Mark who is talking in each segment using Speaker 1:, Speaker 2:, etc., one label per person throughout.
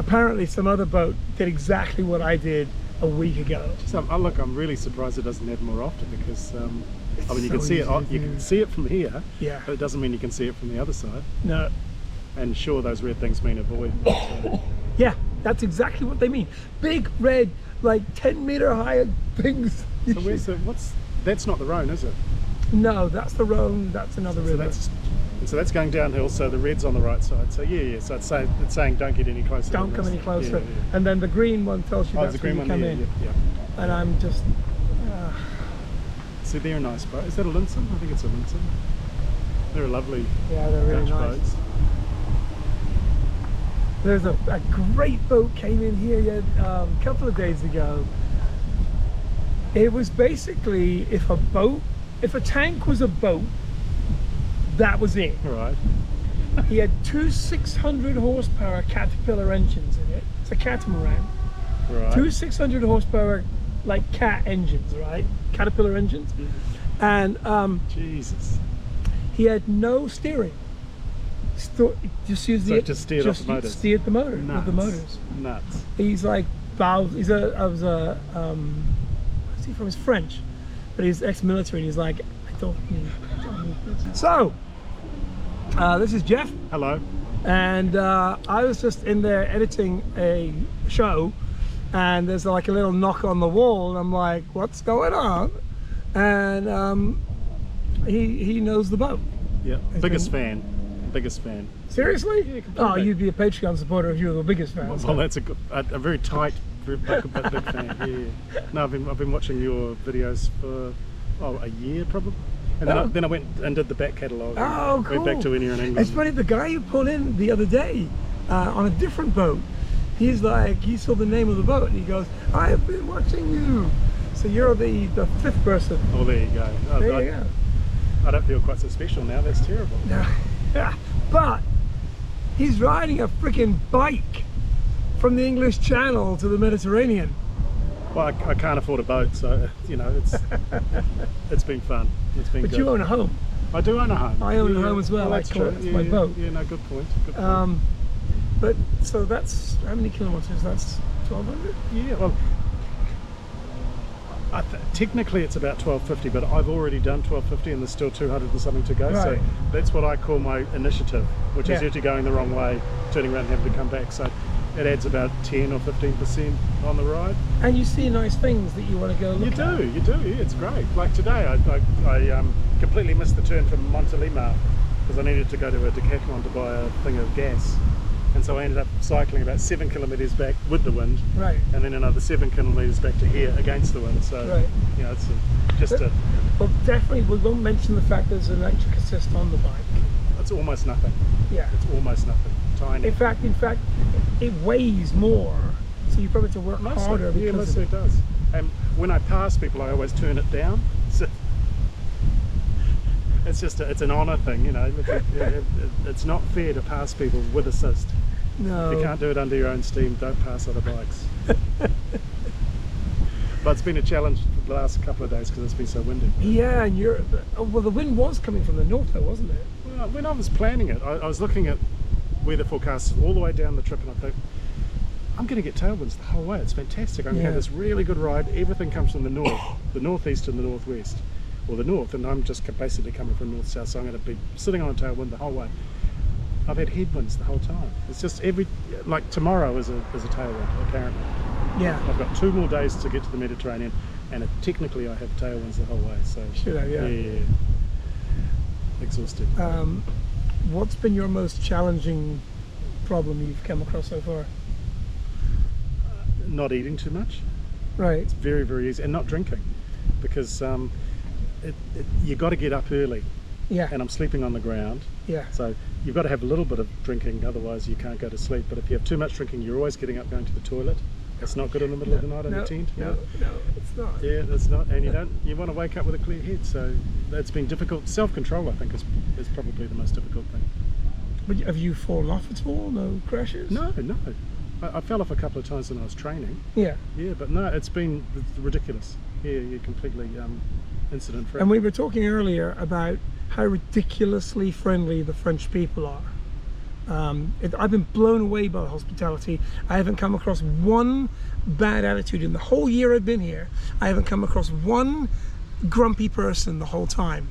Speaker 1: apparently some other boat did exactly what I did a week ago.
Speaker 2: So, look, I'm really surprised it doesn't have more often because I mean, you
Speaker 1: so
Speaker 2: can see it.
Speaker 1: easy to
Speaker 2: You
Speaker 1: do.
Speaker 2: can see it from here,
Speaker 1: Yeah.
Speaker 2: but it doesn't mean you can see it from the other side.
Speaker 1: No.
Speaker 2: And sure, those red things mean avoid. But,
Speaker 1: Yeah, that's exactly what they mean. Big red, like 10-meter high things.
Speaker 2: so where's the That's not the Rhone, is it?
Speaker 1: No, that's the Rhone. That's another river.
Speaker 2: So that's going downhill. So the red's on the right side. So yeah. So it's saying don't get any closer.
Speaker 1: Don't
Speaker 2: than
Speaker 1: come
Speaker 2: this.
Speaker 1: any closer.
Speaker 2: Yeah.
Speaker 1: And then the green one tells you
Speaker 2: Oh,
Speaker 1: that's
Speaker 2: the
Speaker 1: where
Speaker 2: green
Speaker 1: you
Speaker 2: one.
Speaker 1: come
Speaker 2: Yeah,
Speaker 1: in.
Speaker 2: yeah.
Speaker 1: And I'm just.
Speaker 2: See, they're a nice boat. Is that a Linson? I think it's a Linson. They're a lovely
Speaker 1: Yeah, they're really
Speaker 2: Dutch
Speaker 1: nice.
Speaker 2: boats.
Speaker 1: There's a great boat came in here a couple of days ago. It was basically if a tank was a boat, that was it.
Speaker 2: All right.
Speaker 1: He had two 600 horsepower Caterpillar engines in it. It's a catamaran.
Speaker 2: Right.
Speaker 1: Two 600 horsepower like cat engines, right? Caterpillar engines. And
Speaker 2: Jesus.
Speaker 1: he had no steering. Just used
Speaker 2: So
Speaker 1: the
Speaker 2: it just steered off the motors.
Speaker 1: Steered the motor
Speaker 2: Nuts.
Speaker 1: with the motors.
Speaker 2: Nuts.
Speaker 1: He's like what's he from? He's French, but he's ex-military. And he's like, I don't need this. So, this is Jeff,
Speaker 2: Hello.
Speaker 1: and I was just in there editing a show, and there's like a little knock on the wall, and I'm like, what's going on? And he knows the boat.
Speaker 2: Yeah.
Speaker 1: It's
Speaker 2: Biggest fan. Biggest fan.
Speaker 1: Seriously?
Speaker 2: Yeah, completely.
Speaker 1: Oh, you'd be a Patreon supporter if you were the biggest fan.
Speaker 2: Well, that's a very tight, big fan. Yeah. No, I've been watching your videos for a year probably, and then I went and did the back catalogue.
Speaker 1: Oh, cool.
Speaker 2: Went back to when you're in England.
Speaker 1: It's funny, the guy you pulled in the other day on a different boat, he's like, he saw the name of the boat and he goes, I have been watching you. So you're the fifth person.
Speaker 2: Oh, there you go.
Speaker 1: There you go.
Speaker 2: I don't feel quite so special now. That's terrible.
Speaker 1: Yeah. But he's riding a freaking bike from the English Channel to the Mediterranean.
Speaker 2: Well, I can't afford a boat, so you know it's been fun. It's been
Speaker 1: But
Speaker 2: good.
Speaker 1: you own a home.
Speaker 2: I do own a home.
Speaker 1: I own a home as well.
Speaker 2: That's
Speaker 1: I call
Speaker 2: true.
Speaker 1: it. It's my boat.
Speaker 2: Yeah, no, good point. Good point.
Speaker 1: But so that's how many kilometers? That's 1,200.
Speaker 2: Yeah, well, technically it's about 1250, but I've already done 1250 and there's still 200 and something to go.
Speaker 1: Right.
Speaker 2: So that's what I call my initiative, which is
Speaker 1: Yeah.
Speaker 2: usually going the wrong way, turning around and having to come back. So it adds about 10 or 15% on the ride.
Speaker 1: And you see nice things that you want to go look at.
Speaker 2: You do. Yeah, it's great. Like today, I completely missed the turn from Montelimar because I needed to go to a Decathlon to buy a thing of gas. And so I ended up cycling about 7 kilometres back with the wind,
Speaker 1: Right.
Speaker 2: and then another 7 kilometres back to here against the wind. So,
Speaker 1: Right.
Speaker 2: you know, it's
Speaker 1: Well, definitely we won't mention the fact there's an electric assist on the bike.
Speaker 2: it's almost nothing.
Speaker 1: Yeah.
Speaker 2: It's almost nothing. Tiny.
Speaker 1: In fact, it weighs more, so you probably have to work harder
Speaker 2: Yeah,
Speaker 1: because
Speaker 2: mostly
Speaker 1: of
Speaker 2: it does. And when I pass people, I always turn it down. So it's just it's an honour thing, you know. It's not fair to pass people with assist.
Speaker 1: No.
Speaker 2: If you can't do it under your own steam, don't pass other bikes. But it's been a challenge for the last couple of days because it's been so windy.
Speaker 1: Yeah, and well, the wind was coming from the north, though, wasn't it?
Speaker 2: Well, when I was planning it, I was looking at weather forecasts all the way down the trip, and I thought, I'm going to get tailwinds the whole way. It's fantastic. I'm going to have this really good ride. Everything comes from the north, the northeast and the northwest, or the north, and I'm just basically coming from north-south, so I'm going to be sitting on a tailwind the whole way. I've had headwinds the whole time. It's just like tomorrow is a tailwind, apparently.
Speaker 1: Yeah.
Speaker 2: I've got 2 more days to get to the Mediterranean, and technically I have tailwinds the whole way. So
Speaker 1: Should I? Yeah.
Speaker 2: yeah. Exhausted.
Speaker 1: What's been your most challenging problem you've come across so far?
Speaker 2: Not eating too much.
Speaker 1: Right.
Speaker 2: It's very, very easy, and not drinking, because you got to get up early.
Speaker 1: Yeah.
Speaker 2: And I'm sleeping on the ground.
Speaker 1: Yeah.
Speaker 2: So you've got to have a little bit of drinking, otherwise you can't go to sleep. But if you have too much drinking, you're always getting up going to the toilet. It's not good in the middle of the night in a tent.
Speaker 1: No, it's not.
Speaker 2: Yeah, it's not. And you want to wake up with a clear head. So that's been difficult. Self-control, I think, is probably the most difficult thing.
Speaker 1: But have you fallen off at all? No crashes?
Speaker 2: No. I fell off a couple of times when I was training.
Speaker 1: Yeah.
Speaker 2: Yeah, but no, it's been ridiculous. Yeah, you're completely incident free.
Speaker 1: And we were talking earlier about how ridiculously friendly the French people are. I've been blown away by the hospitality. I haven't come across one bad attitude in the whole year I've been here. I haven't come across one grumpy person the whole time.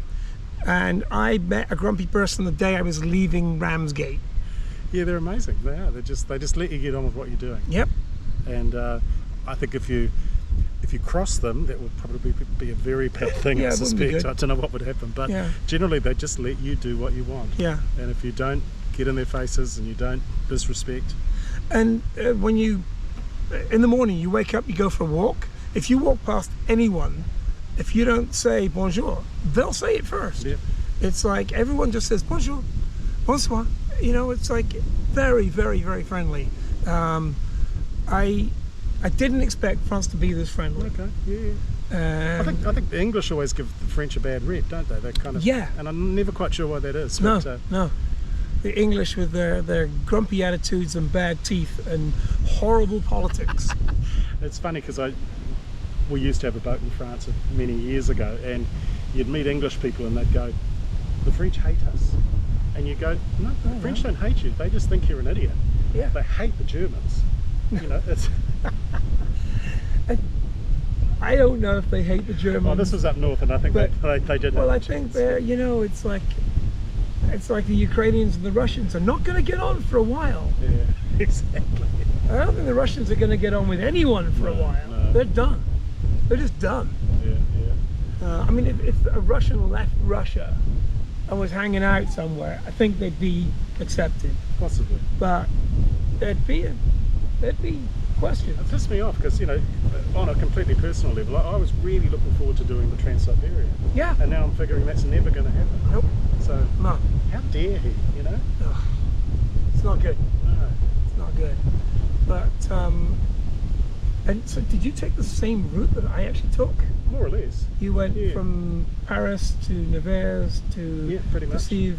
Speaker 1: And I met a grumpy person the day I was leaving Ramsgate.
Speaker 2: Yeah, they're amazing. They are. They just let you get on with what you're doing.
Speaker 1: Yep.
Speaker 2: And I think if you cross them, that would probably be a very bad thing.
Speaker 1: Yeah,
Speaker 2: I
Speaker 1: it wouldn't be
Speaker 2: suspect.
Speaker 1: good.
Speaker 2: I don't know what would happen, but
Speaker 1: Yeah.
Speaker 2: generally they just let you do what you want.
Speaker 1: Yeah.
Speaker 2: And if you don't get in their faces and you don't disrespect.
Speaker 1: And when you, in the morning, you wake up, you go for a walk. If you walk past anyone, if you don't say bonjour, they'll say it first.
Speaker 2: Yeah.
Speaker 1: It's like everyone just says bonjour, bonsoir. You know, it's like very, very, very friendly. I didn't expect France to be this friendly.
Speaker 2: Okay. Yeah. I think the English always give the French a bad rep, don't they? They kind of.
Speaker 1: Yeah.
Speaker 2: And I'm never quite sure why that is.
Speaker 1: No,
Speaker 2: But,
Speaker 1: no. The English with their grumpy attitudes and bad teeth and horrible politics.
Speaker 2: It's funny because we used to have a boat in France many years ago, and you'd meet English people and they'd go, "The French hate us," and you go, "No, the French don't hate you. They just think you're an idiot.
Speaker 1: Yeah.
Speaker 2: They hate the Germans." You know, it's.
Speaker 1: I don't know if they hate the Germans.
Speaker 2: Well, this was up north, and I think
Speaker 1: But-
Speaker 2: they did.
Speaker 1: Well,
Speaker 2: have
Speaker 1: I
Speaker 2: a
Speaker 1: think
Speaker 2: chance.
Speaker 1: they're, you know, it's like the Ukrainians and the Russians are not going to get on for a while.
Speaker 2: Yeah, exactly.
Speaker 1: I don't think the Russians are going to get on with anyone for a
Speaker 2: No,
Speaker 1: while.
Speaker 2: no.
Speaker 1: They're done. They're just done.
Speaker 2: Yeah.
Speaker 1: I mean, if a Russian left Russia and was hanging out somewhere, I think they'd be accepted.
Speaker 2: Possibly.
Speaker 1: But there'd be questions.
Speaker 2: It pissed me off because, you know, on a completely personal level, I was really looking forward to doing the Trans-Siberian.
Speaker 1: Yeah.
Speaker 2: And now I'm figuring that's never going to happen.
Speaker 1: Nope.
Speaker 2: So,
Speaker 1: No.
Speaker 2: how dare he, you know?
Speaker 1: Ugh. It's not good.
Speaker 2: No.
Speaker 1: It's not good. But and so did you take the same route that I actually took?
Speaker 2: More or less.
Speaker 1: You went
Speaker 2: Yeah.
Speaker 1: from Paris to Nevers to
Speaker 2: Yeah, pretty much.
Speaker 1: Sèvres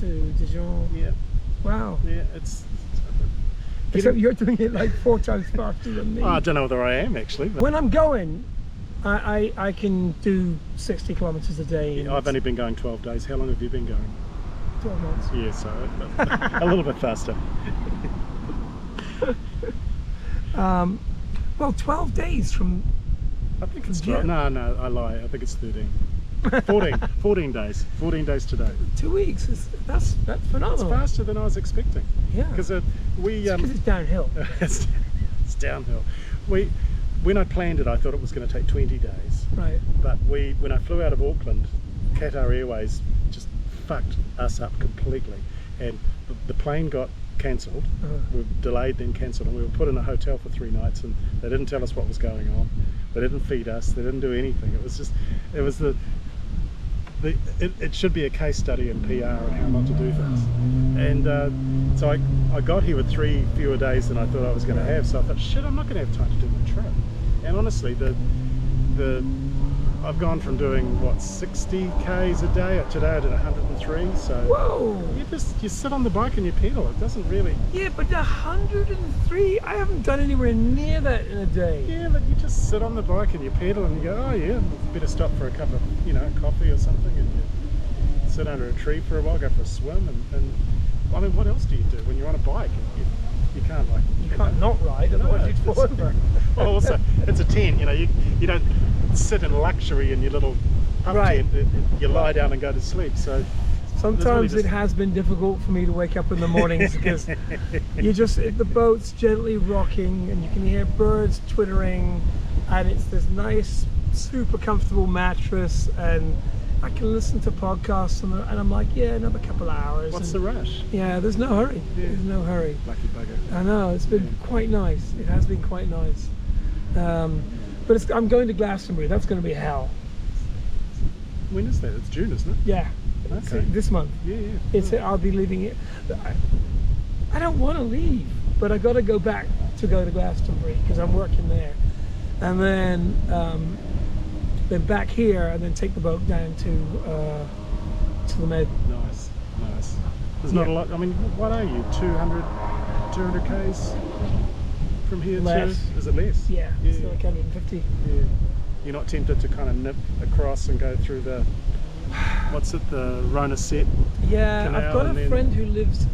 Speaker 1: to Dijon.
Speaker 2: Yeah.
Speaker 1: Wow.
Speaker 2: Yeah, it's...
Speaker 1: Except you're doing it like 4 times faster than me.
Speaker 2: I don't know whether I am, actually. But
Speaker 1: When I'm going, I can do 60 kilometers a day. in
Speaker 2: I've only been going 12 days. How long have you been going?
Speaker 1: 12 months.
Speaker 2: Yeah, so a little bit faster.
Speaker 1: Well, 12 days from.
Speaker 2: I think it's
Speaker 1: Yeah.
Speaker 2: 12. No, I lie. I think it's 13. 14 days. 14 days today.
Speaker 1: 2 weeks. That's
Speaker 2: It's
Speaker 1: phenomenal.
Speaker 2: faster than I was expecting.
Speaker 1: Yeah.
Speaker 2: Because we...
Speaker 1: Because it's downhill.
Speaker 2: it's downhill. When I planned it, I thought it was going to take 20 days.
Speaker 1: Right.
Speaker 2: But when I flew out of Auckland, Qatar Airways just fucked us up completely. And the plane got cancelled. We were delayed, then cancelled, and we were put in a hotel for 3 nights, and they didn't tell us what was going on. They didn't feed us. They didn't do anything. It was it should be a case study in PR and how not to do things. And so I got here with 3 fewer days than I thought I was going to have. So I thought, shit, I'm not going to have time to do my trip. And honestly, I've gone from doing what 60 k's a day. Today I did 103. So
Speaker 1: Whoa.
Speaker 2: you sit on the bike and you pedal. It doesn't really.
Speaker 1: Yeah, but 103. I haven't done anywhere near that in a day.
Speaker 2: Yeah, but you just sit on the bike and you pedal and you go, oh yeah, better stop for a cup of coffee or something, and you sit under a tree for a while, go for a swim, and I mean, what else do you do when you're on a bike? You can't like.
Speaker 1: You can't not ride, otherwise you'd fall over.
Speaker 2: Well, also it's a tent. You don't sit in luxury in your little pub
Speaker 1: Right.
Speaker 2: tent. You lie down and go to sleep. So
Speaker 1: Sometimes
Speaker 2: just-
Speaker 1: it has been difficult for me to wake up in the mornings because the boat's gently rocking and you can hear birds twittering, and it's this nice, super comfortable mattress, and I can listen to podcasts and I'm like, yeah, another couple of hours.
Speaker 2: what's the rush?
Speaker 1: Yeah, there's no hurry.
Speaker 2: Yeah.
Speaker 1: There's no hurry.
Speaker 2: Lucky bugger.
Speaker 1: I know, it's been quite nice. It has been quite nice. But I'm going to Glastonbury. That's going to be hell.
Speaker 2: When is that? It's June, isn't it?
Speaker 1: Yeah.
Speaker 2: Okay.
Speaker 1: This month.
Speaker 2: Yeah.
Speaker 1: I'll be leaving it. I don't want to leave, but I got to go back to go to Glastonbury because I'm working there, and then back here, and then take the boat down to the Med.
Speaker 2: Nice. There's not a lot. I mean, what are you? 200 k's from here
Speaker 1: Less.
Speaker 2: to? Is it less?
Speaker 1: Yeah, it's like 150.
Speaker 2: Yeah. You're not tempted to kind of nip across and go through the what's it, the Rona Set?
Speaker 1: Yeah,
Speaker 2: Canal,
Speaker 1: I've got
Speaker 2: and
Speaker 1: a
Speaker 2: then-
Speaker 1: friend who lives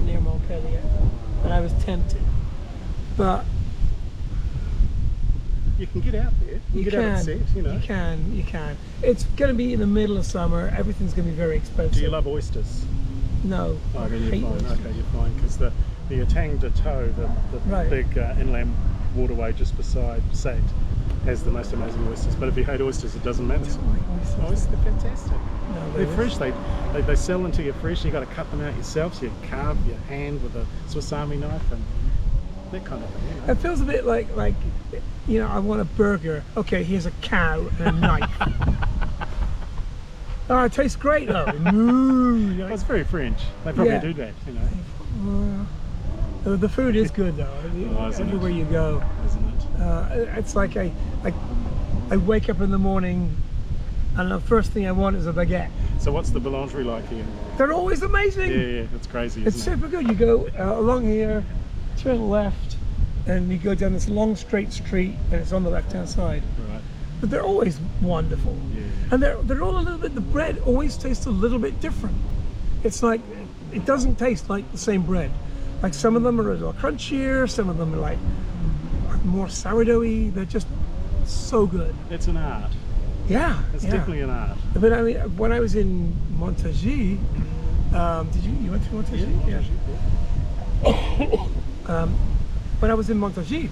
Speaker 1: near Montpellier, and I was tempted, but
Speaker 2: You can get out there. You can get out at set, you know.
Speaker 1: You can. It's going to be in the middle of summer. Everything's going to be very expensive.
Speaker 2: Do you love oysters?
Speaker 1: No.
Speaker 2: Oh,
Speaker 1: I
Speaker 2: then you're
Speaker 1: hate
Speaker 2: fine.
Speaker 1: oysters.
Speaker 2: Okay, you're fine, because the Etang de Toe, the
Speaker 1: Right.
Speaker 2: big inland waterway just beside Sate, has the most amazing oysters. But if you hate oysters, it doesn't matter.
Speaker 1: Oysters.
Speaker 2: Oysters are fantastic.
Speaker 1: No,
Speaker 2: They're fresh. They sell them to you fresh. You got to cut them out yourself. So you carve your hand with a Swiss Army knife and that kind of thing. You know?
Speaker 1: It feels a bit like you know, I want a burger. Okay, here's a cow and a knife. Oh, it tastes great though. Ooh,
Speaker 2: Well, it's very French. They probably
Speaker 1: Yeah.
Speaker 2: do that, you know.
Speaker 1: The food is good though.
Speaker 2: Oh, isn't it?
Speaker 1: Everywhere you go,
Speaker 2: Isn't it?
Speaker 1: it's like I wake up in the morning, and the first thing I want is a baguette.
Speaker 2: So what's the boulangerie like here?
Speaker 1: They're always amazing.
Speaker 2: Yeah, it's crazy.
Speaker 1: It's
Speaker 2: Isn't
Speaker 1: super good. You go along here, turn left, and you go down this long straight street, and it's on the left-hand side.
Speaker 2: it? Right.
Speaker 1: But they're always wonderful,
Speaker 2: Yeah.
Speaker 1: and they're all a little bit. The bread always tastes a little bit different. It's like it doesn't taste like the same bread. Like some of them are a little crunchier, some of them are like more sourdoughy. They're just so good.
Speaker 2: It's an art.
Speaker 1: Yeah,
Speaker 2: It's
Speaker 1: yeah.
Speaker 2: definitely an art.
Speaker 1: But I mean, when I was in Montargis, did you went to Montargis? Yeah. When I was in Montargis,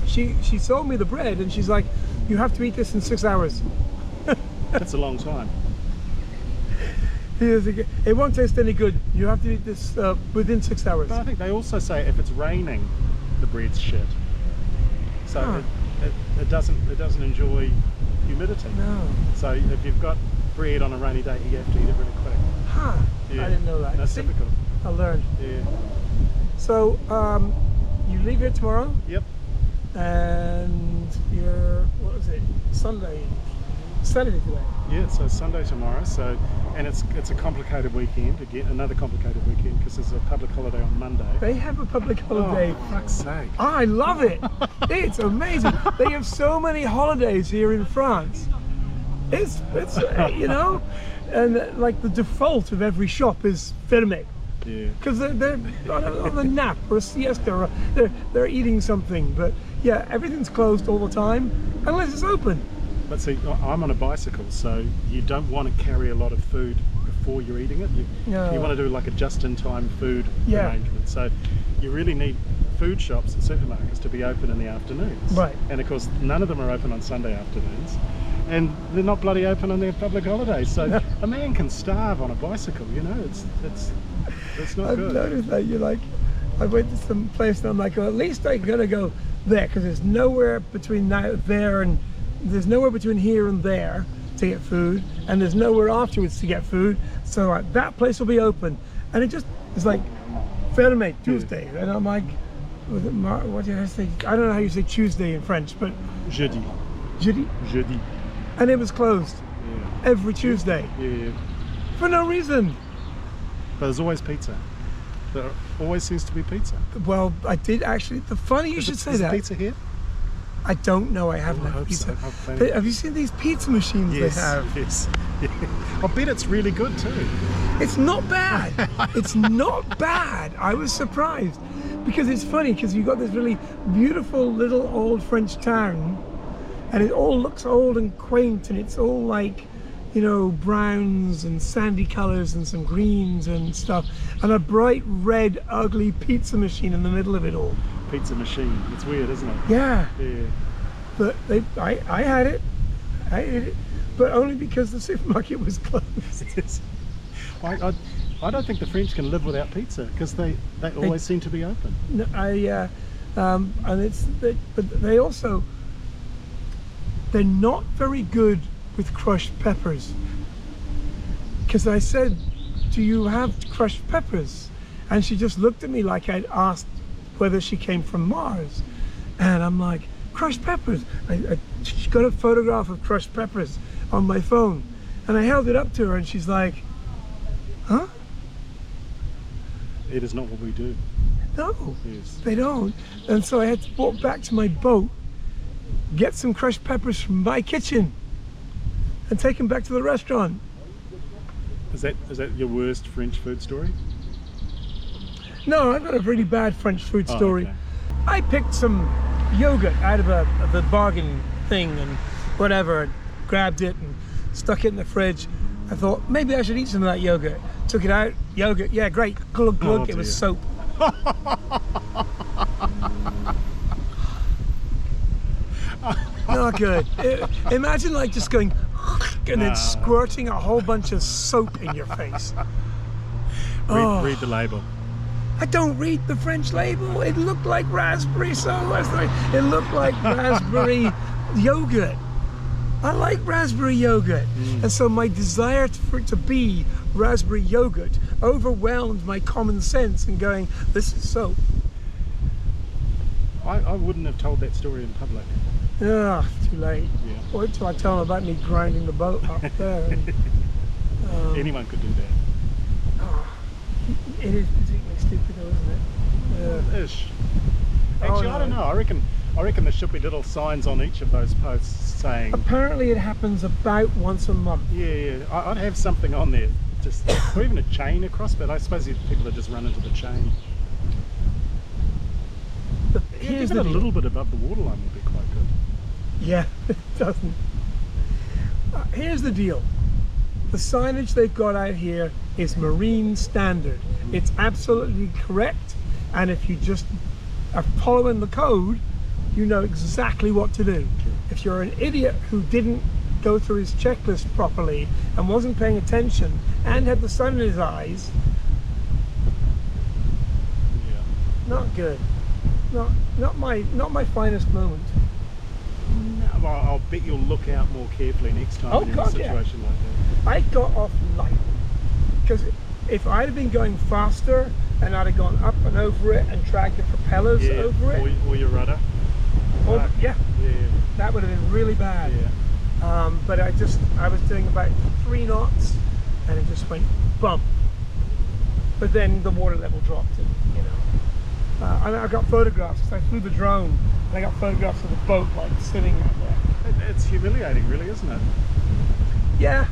Speaker 1: she sold me the bread, and she's like, "You have to eat this in 6 hours."
Speaker 2: That's a long time.
Speaker 1: It won't taste any good. You have to eat this within 6 hours.
Speaker 2: But I think they also say if it's raining, the bread's shit. So
Speaker 1: Huh.
Speaker 2: it doesn't enjoy humidity.
Speaker 1: No.
Speaker 2: So if you've got bread on a rainy day, you have to eat it really quick.
Speaker 1: Huh.
Speaker 2: Yeah.
Speaker 1: I didn't know that.
Speaker 2: That's
Speaker 1: See?
Speaker 2: typical.
Speaker 1: I learned.
Speaker 2: Yeah.
Speaker 1: So you leave here tomorrow,
Speaker 2: Yep.
Speaker 1: and you're, what is it? Saturday today.
Speaker 2: Yeah. So Sunday tomorrow. And it's a complicated weekend again. Another complicated weekend because there's a public holiday on Monday.
Speaker 1: They have a public holiday.
Speaker 2: Oh, for fuck's sake.
Speaker 1: I love it. It's amazing. They have so many holidays here in France. It's you know, and like the default of every shop is fermé.
Speaker 2: Yeah.
Speaker 1: Because they're on a nap or a siesta, or they're eating something. But yeah, everything's closed all the time unless it's open.
Speaker 2: But see, I'm on a bicycle, so you don't want to carry a lot of food before you're eating it.
Speaker 1: No.
Speaker 2: You want to do like a just-in-time food
Speaker 1: Yeah.
Speaker 2: arrangement. So you really need food shops and supermarkets to be open in the afternoons.
Speaker 1: Right.
Speaker 2: And of course, none of them are open on Sunday afternoons. And they're not bloody open on their public holidays. So a man can starve on a bicycle, you know, it's not
Speaker 1: I've
Speaker 2: good.
Speaker 1: noticed that you're like, I went to some place and I'm like, well, at least I'm gonna go there because there's nowhere between there and there's nowhere between here and there to get food, and there's nowhere afterwards to get food. So like, that place will be open, and it just is like fermé Tuesday, and I'm like, what did I say? I don't know how you say Tuesday in French, but
Speaker 2: Jeudi.
Speaker 1: jeudi, and it was closed
Speaker 2: Yeah.
Speaker 1: every Tuesday
Speaker 2: Yeah.
Speaker 1: for no reason.
Speaker 2: But there's always pizza. There always seems to be pizza.
Speaker 1: Well, I did actually. The funny you should say
Speaker 2: is
Speaker 1: that.
Speaker 2: pizza here?
Speaker 1: I don't know. I haven't
Speaker 2: I
Speaker 1: had
Speaker 2: hope
Speaker 1: pizza.
Speaker 2: so. I hope plenty.
Speaker 1: Have you seen these pizza machines they have?
Speaker 2: Yes. Yeah. I bet it's really good too.
Speaker 1: It's not bad. It's not bad. I was surprised because it's funny because you've got this really beautiful little old French town, and it all looks old and quaint, and it's all like, you know, browns and sandy colors and some greens and stuff, and a bright red ugly pizza machine in the middle of it all.
Speaker 2: Pizza machine. It's weird, isn't it?
Speaker 1: Yeah.
Speaker 2: Yeah.
Speaker 1: But I had it. I ate it, but only because the supermarket was closed.
Speaker 2: I don't think the French can live without pizza because they always seem to be open.
Speaker 1: No, and but they also, they're not very good with crushed peppers. Because I said, "Do you have crushed peppers?" And she just looked at me like I'd asked whether she came from Mars, and I'm like, crushed peppers. She got a photograph of crushed peppers on my phone, and I held it up to her, and she's like, "Huh?
Speaker 2: It is not what we do.
Speaker 1: No,
Speaker 2: Yes.
Speaker 1: they don't." And so I had to walk back to my boat, get some crushed peppers from my kitchen, and take them back to the restaurant.
Speaker 2: Is that your worst French food story?
Speaker 1: No, I've got a really bad French food story.
Speaker 2: Okay.
Speaker 1: I picked some yogurt out of the bargain thing and whatever, and grabbed it and stuck it in the fridge. I thought maybe I should eat some of that yogurt. Took it out, yogurt, yeah, great, glug glug. It was soap. Not good. Imagine like just going and then squirting a whole bunch of soap in your face.
Speaker 2: Read the label.
Speaker 1: I don't read the French label. It looked like raspberry, so it looked like raspberry yogurt. I like raspberry yogurt, and so my desire for it to be raspberry yogurt overwhelmed my common sense and going, this is soap.
Speaker 2: I wouldn't have told that story in public.
Speaker 1: Ah, too late.
Speaker 2: Yeah.
Speaker 1: Wait till I tell them about me grinding the boat up there. And,
Speaker 2: Anyone could do that.
Speaker 1: it is particularly stupid though, isn't it?
Speaker 2: Ish. Actually, I don't know. I reckon there should be little signs on each of those posts saying.
Speaker 1: Apparently, it happens about once a month.
Speaker 2: Yeah. I'd have something on there, just or even a chain across. But I suppose these people are just run into the chain.
Speaker 1: But
Speaker 2: Yeah,
Speaker 1: here's
Speaker 2: even
Speaker 1: the
Speaker 2: a little bit above the waterline would be quite good.
Speaker 1: Yeah, it doesn't. Here's the deal. The signage they've got out here is marine standard. It's absolutely correct, and if you just are following the code, you know exactly what to do. If you're an idiot who didn't go through his checklist properly and wasn't paying attention and had the sun in his eyes,
Speaker 2: Yeah.
Speaker 1: not good. Not my finest moment.
Speaker 2: No, well, I'll bet you'll look out more carefully next time
Speaker 1: Oh,
Speaker 2: when you're
Speaker 1: God,
Speaker 2: in a
Speaker 1: yeah.
Speaker 2: situation like that.
Speaker 1: I got off light because if I'd have been going faster and I'd have gone up and over it and dragged the propellers
Speaker 2: Yeah,
Speaker 1: over it,
Speaker 2: or your rudder.
Speaker 1: yeah,
Speaker 2: Yeah.
Speaker 1: that would have been really bad.
Speaker 2: Yeah.
Speaker 1: But I was doing about 3 knots and it just went bump. But then the water level dropped, and and I got photographs. I flew the drone and I got photographs of the boat like sitting out there.
Speaker 2: It's humiliating, really, isn't it?
Speaker 1: Yeah.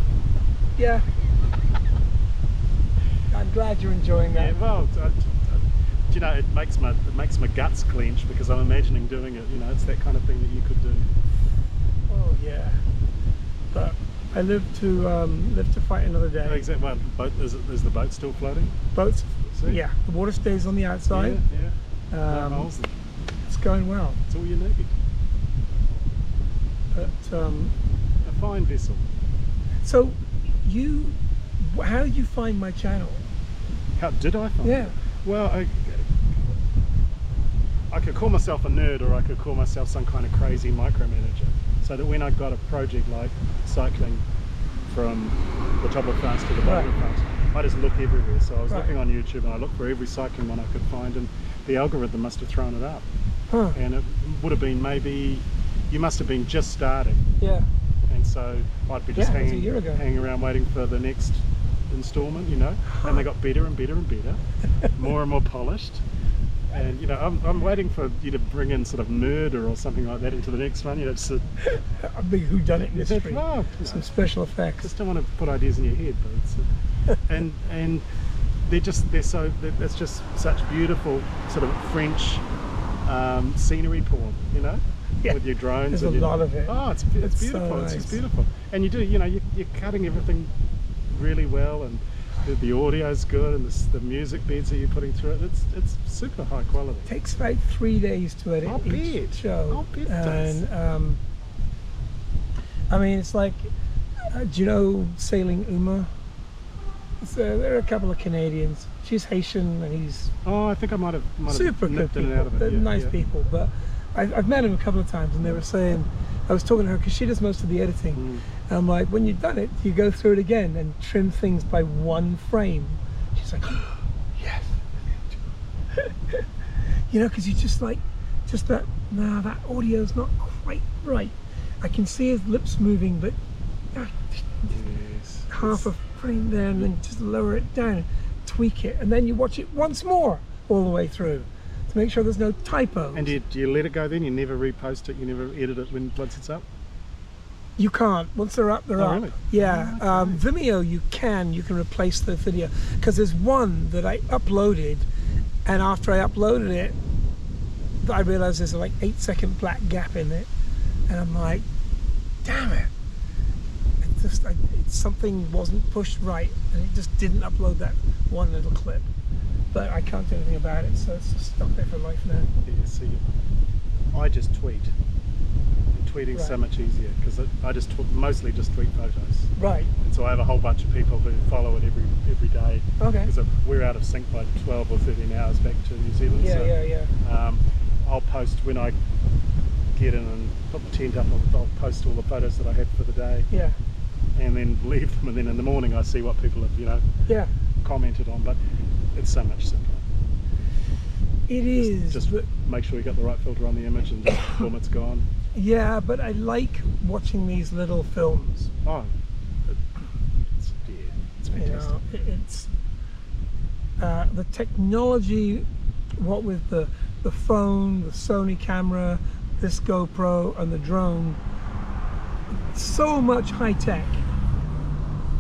Speaker 1: I'm glad you're enjoying that.
Speaker 2: Yeah. Well, it makes my guts clench because I'm imagining doing it. It's that kind of thing that you could do.
Speaker 1: Oh yeah. But I live to fight another day.
Speaker 2: Exactly. Well, is the boat still floating?
Speaker 1: Boats.
Speaker 2: See?
Speaker 1: Yeah. The water stays on the outside.
Speaker 2: Yeah. No holes.
Speaker 1: It's going well.
Speaker 2: That's all you need.
Speaker 1: But
Speaker 2: A fine vessel.
Speaker 1: so how did you find my channel?
Speaker 2: How did I find
Speaker 1: Yeah.
Speaker 2: it? Well, I could call myself a nerd, or I could call myself some kind of crazy micromanager. So that when I got a project like cycling from the top of France to the bottom of France, I just look everywhere. So I was looking on YouTube and I looked for every cycling one I could find, and the algorithm must have thrown it up.
Speaker 1: Huh.
Speaker 2: And it would have been maybe, you must have been just starting.
Speaker 1: Yeah.
Speaker 2: And so I'd be just
Speaker 1: Yeah, it was a year ago.
Speaker 2: hanging around waiting for the next installment, and they got better and better and better, more and more polished. And I'm waiting for you to bring in sort of murder or something like that into the next one. Just
Speaker 1: A big whodunit mystery.
Speaker 2: well,
Speaker 1: Some special effects.
Speaker 2: just don't want to put ideas in your head, but it's and it's just such beautiful sort of French scenery porn,
Speaker 1: Yeah.
Speaker 2: with your drones.
Speaker 1: There's a lot of it.
Speaker 2: Oh, it's
Speaker 1: It's
Speaker 2: beautiful.
Speaker 1: so
Speaker 2: It's
Speaker 1: nice.
Speaker 2: just beautiful. And you do, you're cutting everything really well, and the audio's good, and the music beds that you're putting through it. It's super high quality.
Speaker 1: Takes about 3 days to edit
Speaker 2: I'll
Speaker 1: each
Speaker 2: bet.
Speaker 1: show.
Speaker 2: I'll bet it does.
Speaker 1: And I mean, it's like, do you know Sailing Uma? So there are a couple of Canadians. She's Haitian and he's
Speaker 2: Oh, I think I might have
Speaker 1: super good
Speaker 2: nipped in
Speaker 1: people.
Speaker 2: and out of it.
Speaker 1: They're
Speaker 2: Yeah,
Speaker 1: nice
Speaker 2: yeah.
Speaker 1: people, but I've met them a couple of times and they were saying, I was talking to her because she does most of the editing. And I'm like, when you've done it, you go through it again and trim things by 1 frame. She's like, yes. Because you just that audio's not quite right. I can see his lips moving, but
Speaker 2: Yes.
Speaker 1: half a frame there and then just lower it down, tweak it, and then you watch it once more all the way through to make sure there's no typos.
Speaker 2: And do you let it go then? You never repost it? You never edit it once it's up?
Speaker 1: You can't. Once they're up, they're
Speaker 2: Oh,
Speaker 1: up.
Speaker 2: really?
Speaker 1: Yeah.
Speaker 2: Oh, okay.
Speaker 1: Vimeo, you can replace the video, because there's one that I uploaded, and after I uploaded it, I realized there's a like 8-second black gap in it, and I'm like, damn it! It just something wasn't pushed right, and it just didn't upload that one little clip. But I can't do anything about it, so it's just stuck there for life now.
Speaker 2: Yeah, see, I just tweet. And tweeting's so
Speaker 1: Right.
Speaker 2: much easier because I just mostly just tweet photos.
Speaker 1: Right.
Speaker 2: And so I have a whole bunch of people who follow it every day.
Speaker 1: Okay.
Speaker 2: Because we're out of sync by 12 or 13 hours back to New Zealand.
Speaker 1: Yeah,
Speaker 2: so,
Speaker 1: yeah.
Speaker 2: I'll post when I get in and put the tent up. I'll post all the photos that I had for the day,
Speaker 1: Yeah.
Speaker 2: and then leave them. And then in the morning I see what people have,
Speaker 1: Yeah.
Speaker 2: commented on. But it's so much simpler.
Speaker 1: It is.
Speaker 2: Just
Speaker 1: but,
Speaker 2: make sure you got the right filter on the image, and just boom, it's gone.
Speaker 1: yeah, but I like watching these little films.
Speaker 2: Oh, it's
Speaker 1: You
Speaker 2: fantastic.
Speaker 1: know, it's the technology, what with the phone, the Sony camera, this GoPro, and the drone, so much high tech,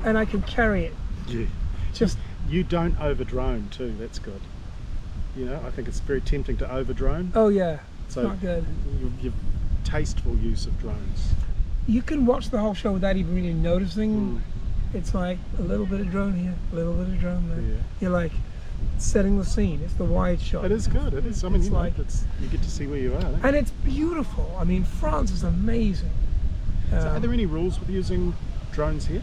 Speaker 1: and I can carry it.
Speaker 2: Yeah.
Speaker 1: Just
Speaker 2: You don't over drone too. That's good. I think it's very tempting to over drone.
Speaker 1: oh yeah, it's
Speaker 2: So
Speaker 1: not good.
Speaker 2: You've tasteful use of drones.
Speaker 1: You can watch the whole show without even really noticing.
Speaker 2: Mm.
Speaker 1: It's like a little bit of drone here, a little bit of drone there.
Speaker 2: Yeah.
Speaker 1: You're like setting the scene. It's the wide shot.
Speaker 2: It is good. It is. I mean,
Speaker 1: It's like-
Speaker 2: you get to see where you are.
Speaker 1: And it's beautiful. I mean, France is amazing.
Speaker 2: So are there any rules with using drones here?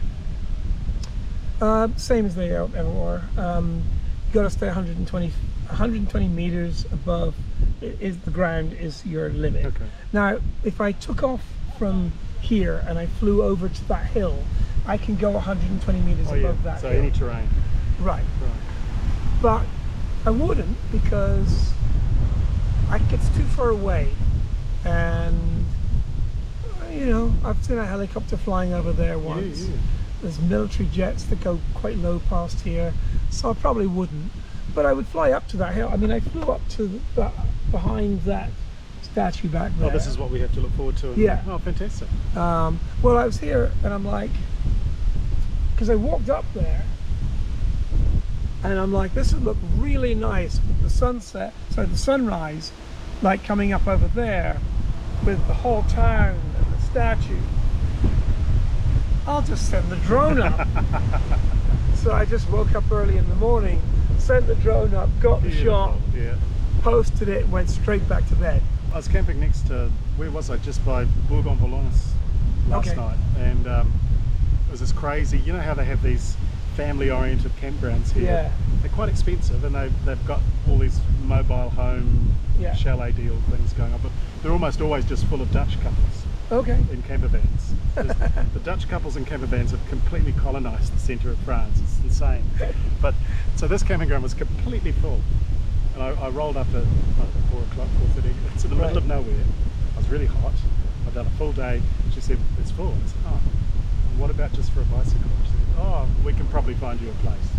Speaker 1: Same as they ever were. You got to stay 120 meters above is the ground is your limit.
Speaker 2: Okay.
Speaker 1: Now, if I took off from here and I flew over to that hill, I can go 120 meters
Speaker 2: Oh yeah.
Speaker 1: above that
Speaker 2: So
Speaker 1: hill.
Speaker 2: any terrain.
Speaker 1: Right.
Speaker 2: Right.
Speaker 1: But I wouldn't, because it's too far away, and I've seen a helicopter flying over there once.
Speaker 2: Yeah.
Speaker 1: There's military jets that go quite low past here, so I probably wouldn't. But I would fly up to that hill. I mean, I flew up to behind that statue back there.
Speaker 2: Oh, this is what we have to look forward to.
Speaker 1: Yeah.
Speaker 2: Oh, fantastic.
Speaker 1: Well, I was here, and I'm like, because I walked up there, and I'm like, this would look really nice with the sunrise, like coming up over there, with the whole town and the statue. I'll just send the drone up. So I just woke up early in the morning, sent the drone up, got the shot,
Speaker 2: Yeah.
Speaker 1: posted it, went straight back to bed.
Speaker 2: I was camping next to, where was I? Just by Bourg-en-Valence last
Speaker 1: Okay.
Speaker 2: night, and it was this crazy. You know how they have these family-oriented campgrounds here?
Speaker 1: Yeah.
Speaker 2: They're quite expensive, and they've got all these mobile home
Speaker 1: Yeah.
Speaker 2: chalet deal things going on, but they're almost always just full of Dutch couples
Speaker 1: Okay.
Speaker 2: in camper vans. The Dutch couples in camper vans have completely colonised the centre of France. It's insane. But so this camping ground was completely full, and I rolled up at 4 o'clock, 4:30. It's in the middle
Speaker 1: Right.
Speaker 2: of nowhere. I was really hot. I'd done a full day. She said, it's full. I said, oh, what about just for a bicycle? She said, oh, we can probably find you a place.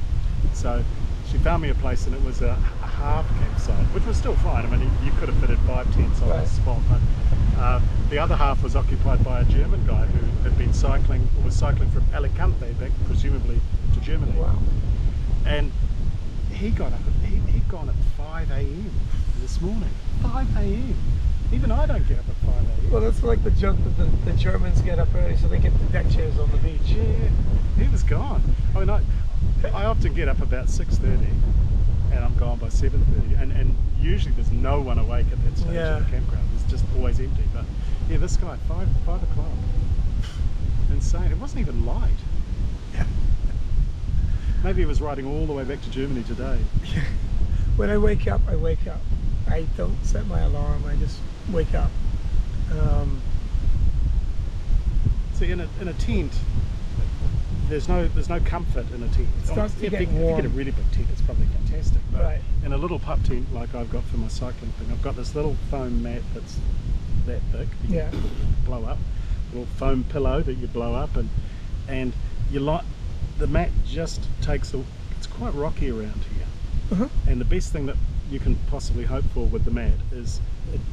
Speaker 2: So she found me a place, and it was a half campsite, which was still fine. I mean, you could have fitted 5 tents on
Speaker 1: Right.
Speaker 2: this spot, but the other half was occupied by a German guy who had been cycling, or was cycling from Alicante back, presumably, to Germany.
Speaker 1: Wow.
Speaker 2: And he'd gone at 5 a.m. this morning. 5 a.m. Even I don't get up at 5 a.m.
Speaker 1: Well, that's like the joke that the Germans get up early so they get the deck chairs on the beach.
Speaker 2: Yeah, he was gone. I mean, I often get up about 6:30, and I'm gone by 7:30, and usually there's no one awake at that stage
Speaker 1: Yeah.
Speaker 2: of the campground. It's just always empty. But yeah, this guy, 5 o'clock, insane. It wasn't even light. Maybe he was riding all the way back to Germany today.
Speaker 1: When I wake up, I wake up. I don't set my alarm. I just wake up.
Speaker 2: See, in a tent, there's no comfort in a tent.
Speaker 1: It starts to
Speaker 2: If
Speaker 1: get
Speaker 2: you
Speaker 1: warm.
Speaker 2: get a really big tent, it's probably fantastic. But
Speaker 1: Right.
Speaker 2: in a little pup tent like I've got for my cycling thing, I've got this little foam mat that's that thick. You
Speaker 1: Yeah.
Speaker 2: can blow up. A little foam pillow that you blow up, and you like the mat just takes a. It's quite rocky around here,
Speaker 1: Uh-huh.
Speaker 2: and the best thing that you can possibly hope for with the mat is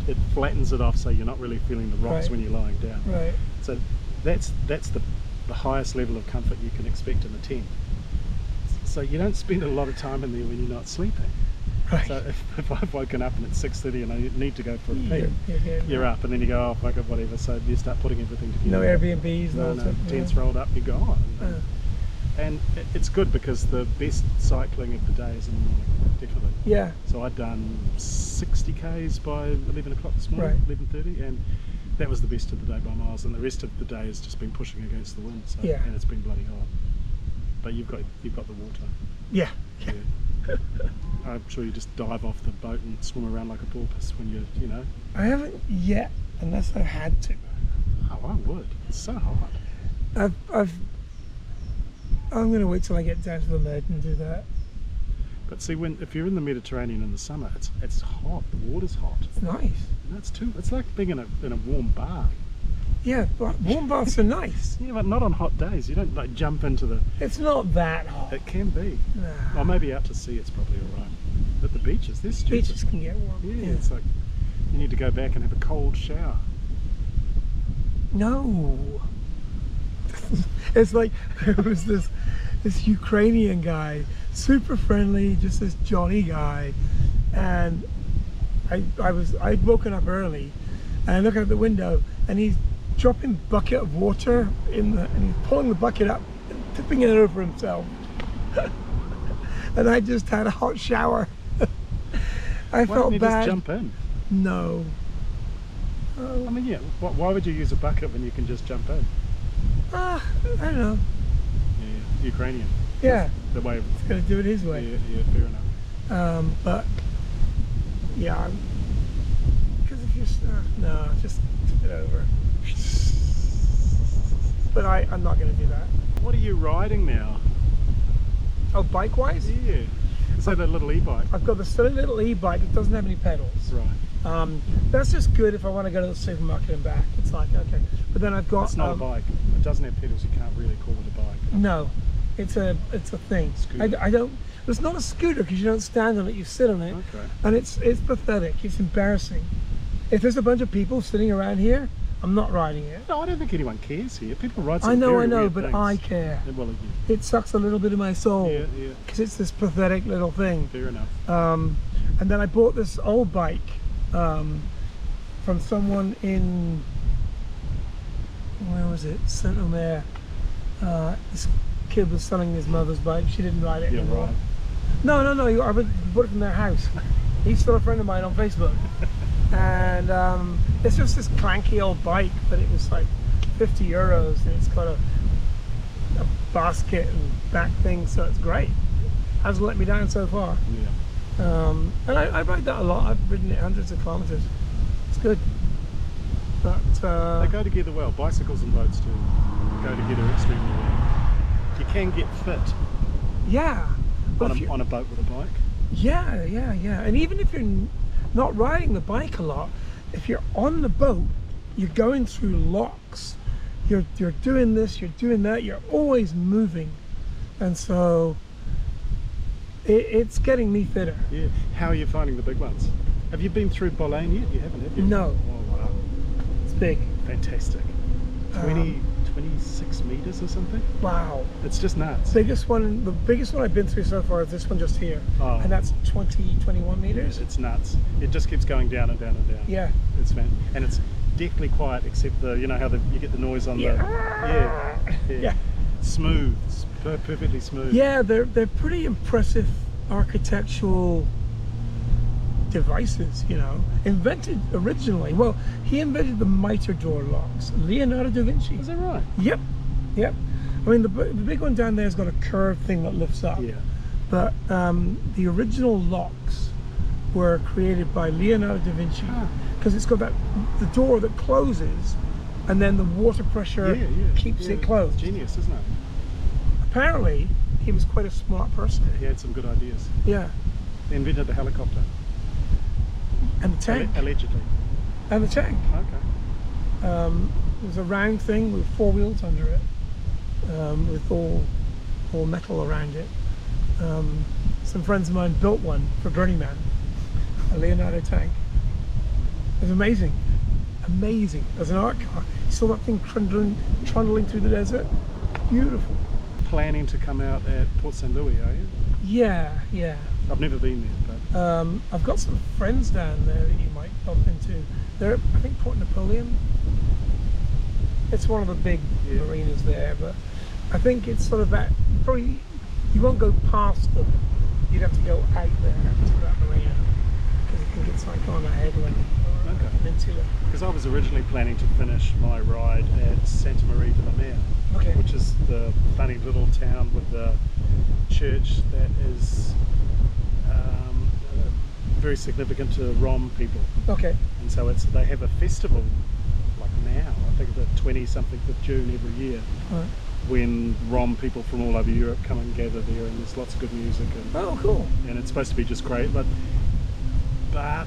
Speaker 2: it flattens it off, so you're not really feeling the rocks
Speaker 1: Right.
Speaker 2: when you're lying down.
Speaker 1: Right.
Speaker 2: So that's the highest level of comfort you can expect in a tent. So you don't spend a lot of time in there when you're not sleeping.
Speaker 1: Right.
Speaker 2: So if I've woken up and it's 6:30 and I need to go for a pee, you're up, and then you go, oh fuck it, whatever. So you start putting everything together.
Speaker 1: No Airbnbs,
Speaker 2: no,
Speaker 1: no
Speaker 2: tents rolled up, you're gone. And it's good because the best cycling of the day is in the morning, definitely.
Speaker 1: Yeah.
Speaker 2: So I'd done 60 k's by 11 o'clock this morning,
Speaker 1: Right.
Speaker 2: 11:30, and that was the best of the day by miles. And the rest of the day has just been pushing against the wind. So,
Speaker 1: Yeah.
Speaker 2: and it's been bloody hot. But you've got the water.
Speaker 1: Yeah.
Speaker 2: Yeah. I'm sure you just dive off the boat and swim around like a porpoise when you know.
Speaker 1: I haven't yet, unless I had to.
Speaker 2: Oh, I would. It's so hot.
Speaker 1: I'm going to wait till I get down to the med and do that.
Speaker 2: But see, if you're in the Mediterranean in the summer, it's hot. The water's hot.
Speaker 1: It's nice.
Speaker 2: And it's like being in a warm bath.
Speaker 1: Yeah, but warm baths are nice.
Speaker 2: Yeah, but not on hot days. You don't like jump into the.
Speaker 1: It's not that hot.
Speaker 2: It can be.
Speaker 1: Nah.
Speaker 2: Or maybe out to sea, it's probably all right. But the beaches, they're stupid.
Speaker 1: Beaches can get warm.
Speaker 2: Yeah, it's like you need to go back and have a cold shower.
Speaker 1: No. It's like there was this Ukrainian guy, super friendly, just this jolly guy, and I'd woken up early, and I look out the window, and he's dropping a bucket of water and he's pulling the bucket up and tipping it over himself. And I just had a hot shower. I
Speaker 2: Why
Speaker 1: felt
Speaker 2: don't you
Speaker 1: bad.
Speaker 2: just jump in?
Speaker 1: No.
Speaker 2: I mean, yeah. Why would you use a bucket when you can just jump in?
Speaker 1: I don't know.
Speaker 2: Yeah, Ukrainian.
Speaker 1: Yeah.
Speaker 2: The way.
Speaker 1: He's gonna do it his way.
Speaker 2: Yeah, fair enough.
Speaker 1: But yeah, because if you're no, just tip it over. But I'm not gonna do that.
Speaker 2: What are you riding now?
Speaker 1: Oh, bike wise?
Speaker 2: Yeah. Is that a little e-bike?
Speaker 1: I've got the silly little e-bike. It doesn't have any pedals.
Speaker 2: Right.
Speaker 1: That's just good if I want to go to the supermarket and back. It's like, okay. But then I've got.
Speaker 2: It's not a bike. It doesn't have pedals. You can't really call it a bike.
Speaker 1: No, it's a thing.
Speaker 2: Scooter.
Speaker 1: I don't. It's not a scooter because you don't stand on it. You sit on it,
Speaker 2: Okay.
Speaker 1: and it's pathetic. It's embarrassing. If there's a bunch of people sitting around here, I'm not riding it.
Speaker 2: No, I don't think anyone cares here. People ride some
Speaker 1: I know,
Speaker 2: very weird
Speaker 1: but
Speaker 2: things.
Speaker 1: I care.
Speaker 2: Well,
Speaker 1: It sucks a little bit of my soul
Speaker 2: yeah.
Speaker 1: because it's this pathetic little thing.
Speaker 2: Fair enough.
Speaker 1: And then I bought this old bike from someone in, where was it? Saint Omer. This kid was selling his mother's bike. She didn't ride it
Speaker 2: Yeah,
Speaker 1: anymore.
Speaker 2: right.
Speaker 1: No, I bought it from their house. He's still a friend of mine on Facebook. And it's just this clanky old bike, but it was like 50 euros, and it's got a basket and back thing, so it's great. Hasn't let me down so far.
Speaker 2: Yeah.
Speaker 1: And I ride that a lot. I've ridden it hundreds of kilometers. It's good. But
Speaker 2: They go together well. Bicycles and boats do go together extremely well. You can get fit
Speaker 1: yeah. But if
Speaker 2: on a boat with a bike.
Speaker 1: yeah. And even if you're not riding the bike a lot, if you're on the boat, you're going through locks. You're doing this, you're doing that. You're always moving, and so it's getting me fitter.
Speaker 2: Yeah. How are you finding the big ones? Have you been through Boulogne yet? You haven't, have you?
Speaker 1: No.
Speaker 2: Oh wow.
Speaker 1: It's big.
Speaker 2: Fantastic. 26 meters or something.
Speaker 1: Wow.
Speaker 2: It's just nuts.
Speaker 1: The biggest one I've been through so far is this one just here,
Speaker 2: Oh.
Speaker 1: and that's 21 meters.
Speaker 2: It's nuts. It just keeps going down and down and down.
Speaker 1: Yeah.
Speaker 2: It's and it's definitely quiet, except you know how you get the noise on
Speaker 1: Yeah. Yeah.
Speaker 2: Smooth. It's perfectly smooth.
Speaker 1: Yeah, they're pretty impressive architectural devices, you know. Invented originally. Well, he invented the mitre door locks. Leonardo da Vinci.
Speaker 2: Is that right?
Speaker 1: Yep. I mean, the big one down there has got a curved thing that lifts up.
Speaker 2: Yeah.
Speaker 1: But the original locks were created by Leonardo da Vinci because it's got the door that closes, and then the water pressure keeps it closed.
Speaker 2: It's genius, isn't it?
Speaker 1: Apparently, he was quite a smart person.
Speaker 2: He had some good ideas.
Speaker 1: Yeah.
Speaker 2: He invented the helicopter.
Speaker 1: And the tank.
Speaker 2: Allegedly.
Speaker 1: And the tank.
Speaker 2: Okay.
Speaker 1: It was a round thing with 4 wheels under it, with all metal around it. Some friends of mine built one for Burning Man, a Leonardo tank. It was amazing. amazing. As an art car, you saw that thing trundling through the desert. Beautiful.
Speaker 2: Planning to come out at Port St. Louis, are you?
Speaker 1: Yeah, yeah.
Speaker 2: I've never been there, but
Speaker 1: I've got some friends down there that you might bump into. They're, I think, Port Napoleon. It's one of the big marinas there, but I think it's sort of that. Probably you won't go past them. You'd have to go out there to that marina because you think it's like on a headland or a peninsula.
Speaker 2: because I was originally planning to finish my ride at Santa Maria de la Mer,
Speaker 1: Okay.
Speaker 2: which is the funny little town with the church that is very significant to Rom people.
Speaker 1: Okay.
Speaker 2: And so they have a festival like now, I think the 20-something of June every year,
Speaker 1: Right.
Speaker 2: when Rom people from all over Europe come and gather there, and there's lots of good music,
Speaker 1: Oh, cool.
Speaker 2: and it's supposed to be just great, but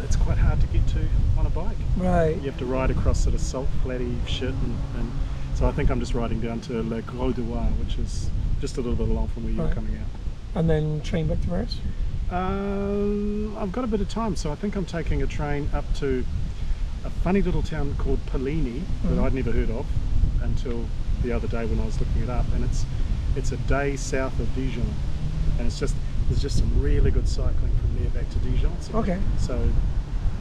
Speaker 2: it's quite hard to get to on a bike.
Speaker 1: Right.
Speaker 2: You have to ride across sort of salt flatty shit, and so I think I'm just riding down to Le Gros du Roi, which is just a little bit along from where you're
Speaker 1: Right.
Speaker 2: coming out.
Speaker 1: And then train back to Paris?
Speaker 2: I've got a bit of time, so I think I'm taking a train up to a funny little town called Polini that I'd never heard of until the other day when I was looking it up, and it's a day south of Dijon, and there's just some really good cycling from there back to Dijon. So,
Speaker 1: Okay.
Speaker 2: So,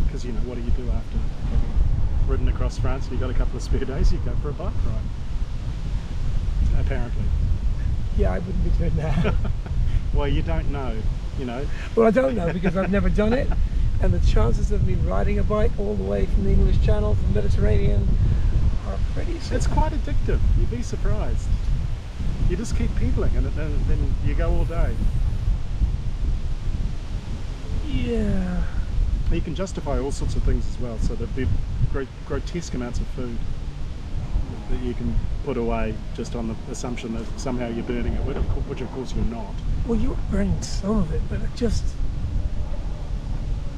Speaker 2: because what do you do after having ridden across France? You've got a couple of spare days, you go for a bike ride. Apparently.
Speaker 1: Yeah, I wouldn't be doing that.
Speaker 2: Well, you don't know,
Speaker 1: Well, I don't know because I've never done it, and the chances of me riding a bike all the way from the English Channel to the Mediterranean are pretty slim.
Speaker 2: It's quite addictive. You'd be surprised. You just keep pedaling, and then you go all day.
Speaker 1: Yeah.
Speaker 2: You can justify all sorts of things as well. So there'd be grotesque amounts of food that you can put away just on the assumption that somehow you're burning it, which of course you're not.
Speaker 1: Well, you're burning some of it, but I just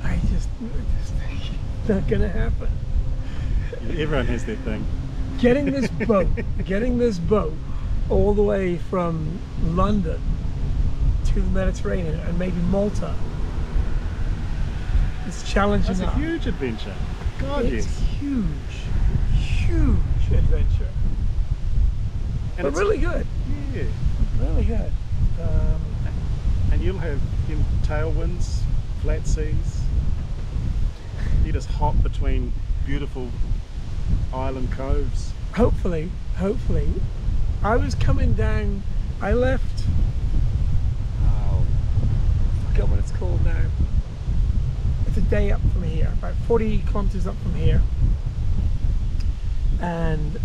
Speaker 1: think it's not gonna happen.
Speaker 2: Everyone has their thing.
Speaker 1: Getting this boat all the way from London to the Mediterranean and maybe Malta. It's challenging.
Speaker 2: That's a
Speaker 1: enough.
Speaker 2: huge adventure. God,
Speaker 1: It's
Speaker 2: yes.
Speaker 1: huge adventure,
Speaker 2: And
Speaker 1: but
Speaker 2: it's
Speaker 1: really good,
Speaker 2: Yeah.
Speaker 1: really good.
Speaker 2: And you'll have tailwinds, flat seas. You just hop between beautiful island coves.
Speaker 1: Hopefully, I was coming down. I left. Oh, I forgot what it's called now. It's a day up from here, about 40 kilometers up from here, and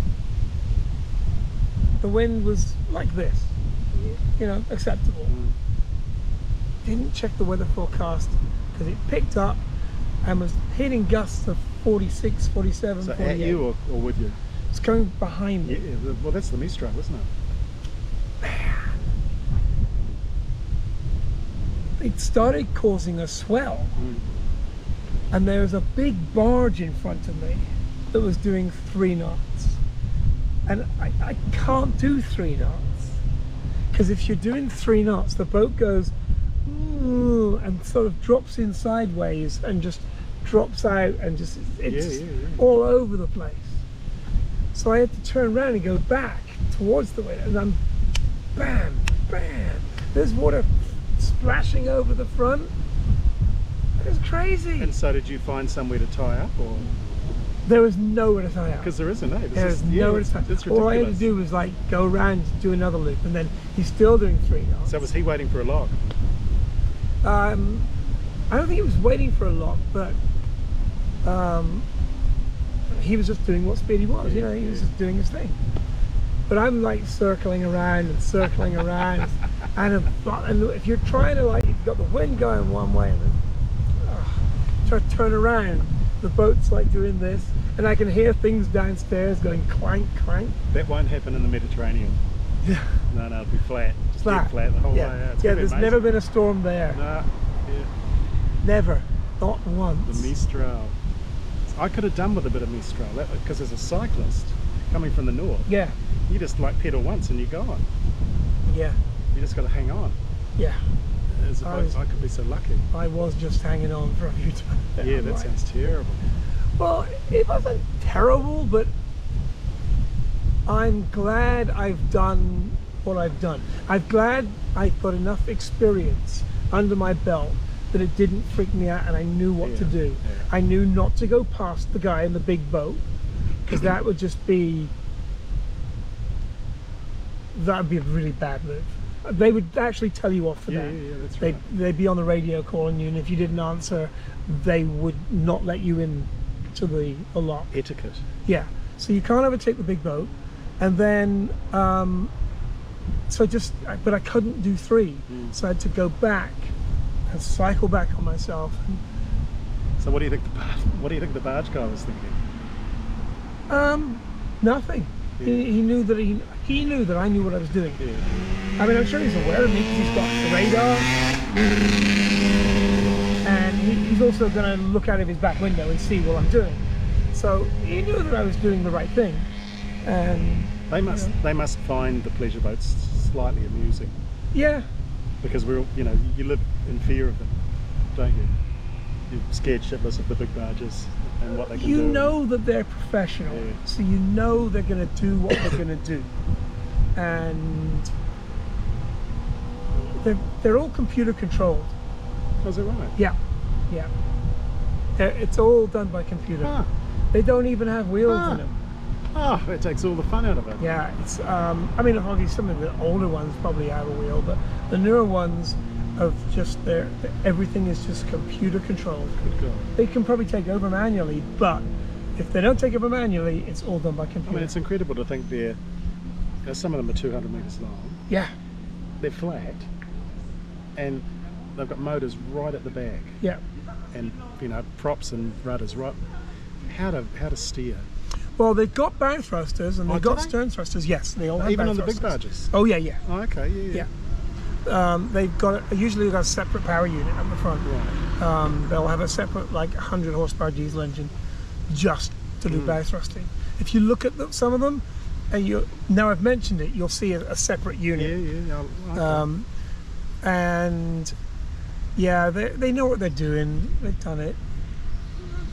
Speaker 1: the wind was like this, acceptable. Didn't check the weather forecast because it picked up and was hitting gusts of 46, 47,
Speaker 2: So
Speaker 1: 48.
Speaker 2: at you or with you?
Speaker 1: It's coming behind me.
Speaker 2: Yeah, well, that's the Mistral, isn't it?
Speaker 1: It started causing a swell, and there was a big barge in front of me that was doing 3 knots, and I can't do 3 knots because if you're doing 3 knots the boat goes "Ooh," and sort of drops in sideways and just drops out, and it's all over the place. So I had to turn around and go back towards the wind, and then bam, bam, there's water splashing over the front. It was crazy.
Speaker 2: And so did you find somewhere to tie up, or?
Speaker 1: There was nowhere to tie up.
Speaker 2: Because there isn't, eh?
Speaker 1: There was nowhere to tie up.
Speaker 2: It's
Speaker 1: All I had to
Speaker 2: ridiculous.
Speaker 1: do was like go around, do another loop, and then he's still doing 3 knots.
Speaker 2: So was he waiting for a log?
Speaker 1: I don't think he was waiting for a lock, but he was just doing what speed he was. He was just doing his thing. But I'm like circling around and circling around, and if you're trying to if you've got the wind going one way and then try to turn around, the boat's like doing this, and I can hear things downstairs going clank, clank.
Speaker 2: That won't happen in the Mediterranean.
Speaker 1: Yeah.
Speaker 2: No, it'll be flat. Just dead flat the whole way out. It's
Speaker 1: Yeah,
Speaker 2: gonna be
Speaker 1: there's
Speaker 2: amazing.
Speaker 1: never been a storm there.
Speaker 2: Nah, yeah.
Speaker 1: Never. Not once.
Speaker 2: The Mistral. I could have done with a bit of Mistral, because as a cyclist coming from the north,
Speaker 1: Yeah.
Speaker 2: you just pedal once and you're gone.
Speaker 1: Yeah.
Speaker 2: You just got to hang on.
Speaker 1: Yeah.
Speaker 2: As opposed, I could be so lucky.
Speaker 1: I was just hanging on for a few times.
Speaker 2: Yeah, that sounds terrible.
Speaker 1: Well, it wasn't terrible, but I'm glad I've done what I've done. I'm glad I got enough experience under my belt that it didn't freak me out and I knew what to do.
Speaker 2: Yeah.
Speaker 1: I knew not to go past the guy in the big boat, because that would just be, that would be a really bad move. They would actually tell you off for that.
Speaker 2: Yeah, that's right.
Speaker 1: They'd be on the radio calling you, and if you didn't answer, they would not let you in to the lock.
Speaker 2: Etiquette.
Speaker 1: Yeah, so you can't overtake the big boat, and then but I couldn't do 3, so I had to go back and cycle back on myself.
Speaker 2: So what do you think the barge guy was thinking?
Speaker 1: Nothing.
Speaker 2: Yeah.
Speaker 1: He knew that he knew that I knew what I was doing.
Speaker 2: Yeah.
Speaker 1: I mean, I'm sure he's aware of me because he's got the radar, and he's also going to look out of his back window and see what I'm doing. So he knew that I was doing the right thing, and
Speaker 2: They must find the pleasure boats slightly amusing,
Speaker 1: yeah,
Speaker 2: because we're all, you live in fear of them, don't you? You're scared shitless of the big barges and what they can do.
Speaker 1: you know that they're professional,
Speaker 2: Yeah.
Speaker 1: so you know they're going to do what they're going to do, and they're all computer controlled.
Speaker 2: Was it right?
Speaker 1: Yeah. It's all done by computer.
Speaker 2: Ah.
Speaker 1: They don't even have wheels
Speaker 2: Ah.
Speaker 1: in them.
Speaker 2: Oh, it takes all the fun out of it.
Speaker 1: Yeah, it's. I mean, obviously some of the older ones probably have a wheel, but the newer ones of just everything is just computer controlled.
Speaker 2: Good God.
Speaker 1: They can probably take over manually, but if they don't take over manually, it's all done by
Speaker 2: I
Speaker 1: computer.
Speaker 2: mean, it's incredible to think some of them are 200 metres long.
Speaker 1: Yeah,
Speaker 2: They're flat, and they've got motors right at the back,
Speaker 1: yeah.
Speaker 2: and props and rudders right. How to steer?
Speaker 1: Well, they've got bow thrusters and
Speaker 2: Oh,
Speaker 1: they've
Speaker 2: do
Speaker 1: got
Speaker 2: they?
Speaker 1: stern thrusters. Yes, they all have
Speaker 2: Even
Speaker 1: bow
Speaker 2: on the big
Speaker 1: thrusters.
Speaker 2: barges.
Speaker 1: Oh yeah.
Speaker 2: Oh, okay, yeah.
Speaker 1: They've got usually they've got a separate power unit at the front.
Speaker 2: Right.
Speaker 1: They'll have a separate 100 horsepower diesel engine just to do bow thrusting. If you look at some of them, and now I've mentioned it, you'll see a separate unit.
Speaker 2: Yeah. Okay.
Speaker 1: And yeah, they know what they're doing. They've done it.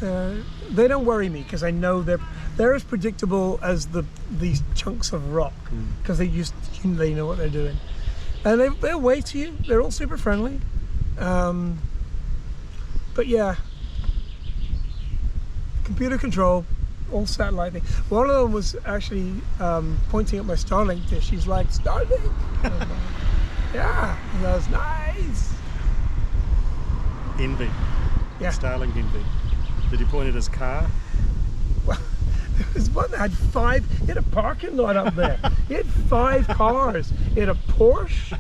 Speaker 1: They don't worry me because I know they're as predictable as these chunks of rock, because they know what they're doing, and they'll wave to you. They're all super friendly, but yeah, computer control, all satellite thing. One of them was actually pointing at my Starlink dish. He's like, Starlink. I was like, yeah, and that was nice.
Speaker 2: Envy.
Speaker 1: Yeah.
Speaker 2: Starling envy. Did he point at his car?
Speaker 1: Well, there was one that had he had a parking lot up there. He had 5 cars. He had a Porsche,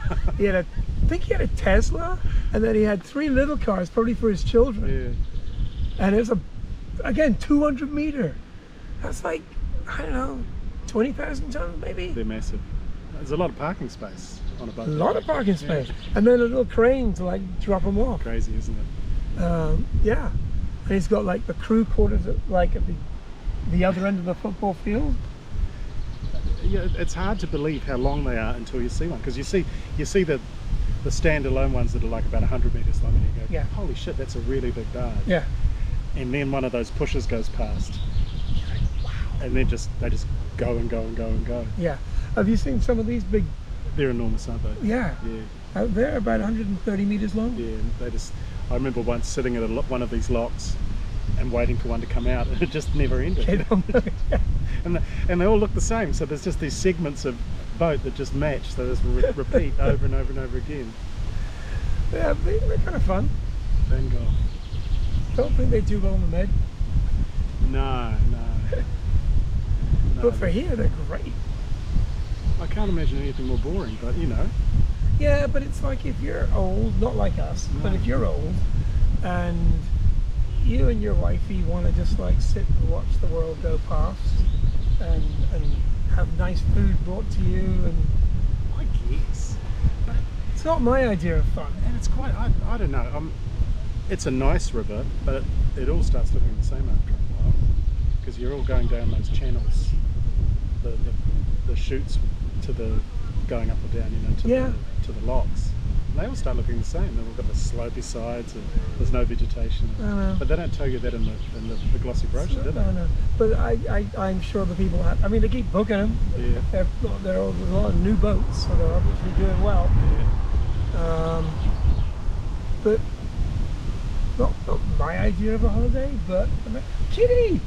Speaker 1: I think he had a Tesla, and then he had 3 little cars, probably for his children.
Speaker 2: Yeah.
Speaker 1: And it was again, 200 meter. That's like, I don't know, 20,000 tons maybe?
Speaker 2: They're massive. There's a lot of parking space on a boat.
Speaker 1: A lot of parking space. And then a little crane to drop them off.
Speaker 2: Crazy, isn't it?
Speaker 1: Yeah. And he's got the crew quarters at the other end of the football field.
Speaker 2: Yeah, it's hard to believe how long they are until you see one, because you see the standalone ones that are about 100 meters long, and you go,
Speaker 1: Yeah.
Speaker 2: holy shit, that's a really big barge.
Speaker 1: Yeah.
Speaker 2: And then one of those pushers goes past, and they just go and go and go and go.
Speaker 1: Yeah. Have you seen some of these big?
Speaker 2: They're enormous, aren't they?
Speaker 1: Yeah.
Speaker 2: Yeah.
Speaker 1: They're about 130 meters long.
Speaker 2: Yeah, and I remember once sitting at one of these locks and waiting for one to come out, and it just never ended. And they all look the same, so there's just these segments of boat that just match, so there's repeat over and over and over again.
Speaker 1: Yeah, they're kind of fun.
Speaker 2: Thank God.
Speaker 1: Don't think they do well on the med,
Speaker 2: No.
Speaker 1: but for here they're great.
Speaker 2: I can't imagine anything more boring, but
Speaker 1: Yeah, but it's like if you're old, not like us, but if you're old and you and your wifey want to just sit and watch the world go past and have nice food brought to you, and
Speaker 2: I guess. But
Speaker 1: it's not my idea of fun.
Speaker 2: and it's quite, I don't know. It's a nice river, but it all starts looking the same after a while, because you're all going down those channels, the chutes to the going up or down, to the locks. they all start looking the same. They've all got the slopey sides and there's no vegetation.
Speaker 1: I know.
Speaker 2: But they don't tell you that in the glossy brochure, do they?
Speaker 1: No, no. But I'm sure the people have. I mean, they keep booking them.
Speaker 2: Yeah.
Speaker 1: There's a lot of new boats, so they're obviously doing well.
Speaker 2: Yeah.
Speaker 1: But not my idea of a holiday. But Kitty.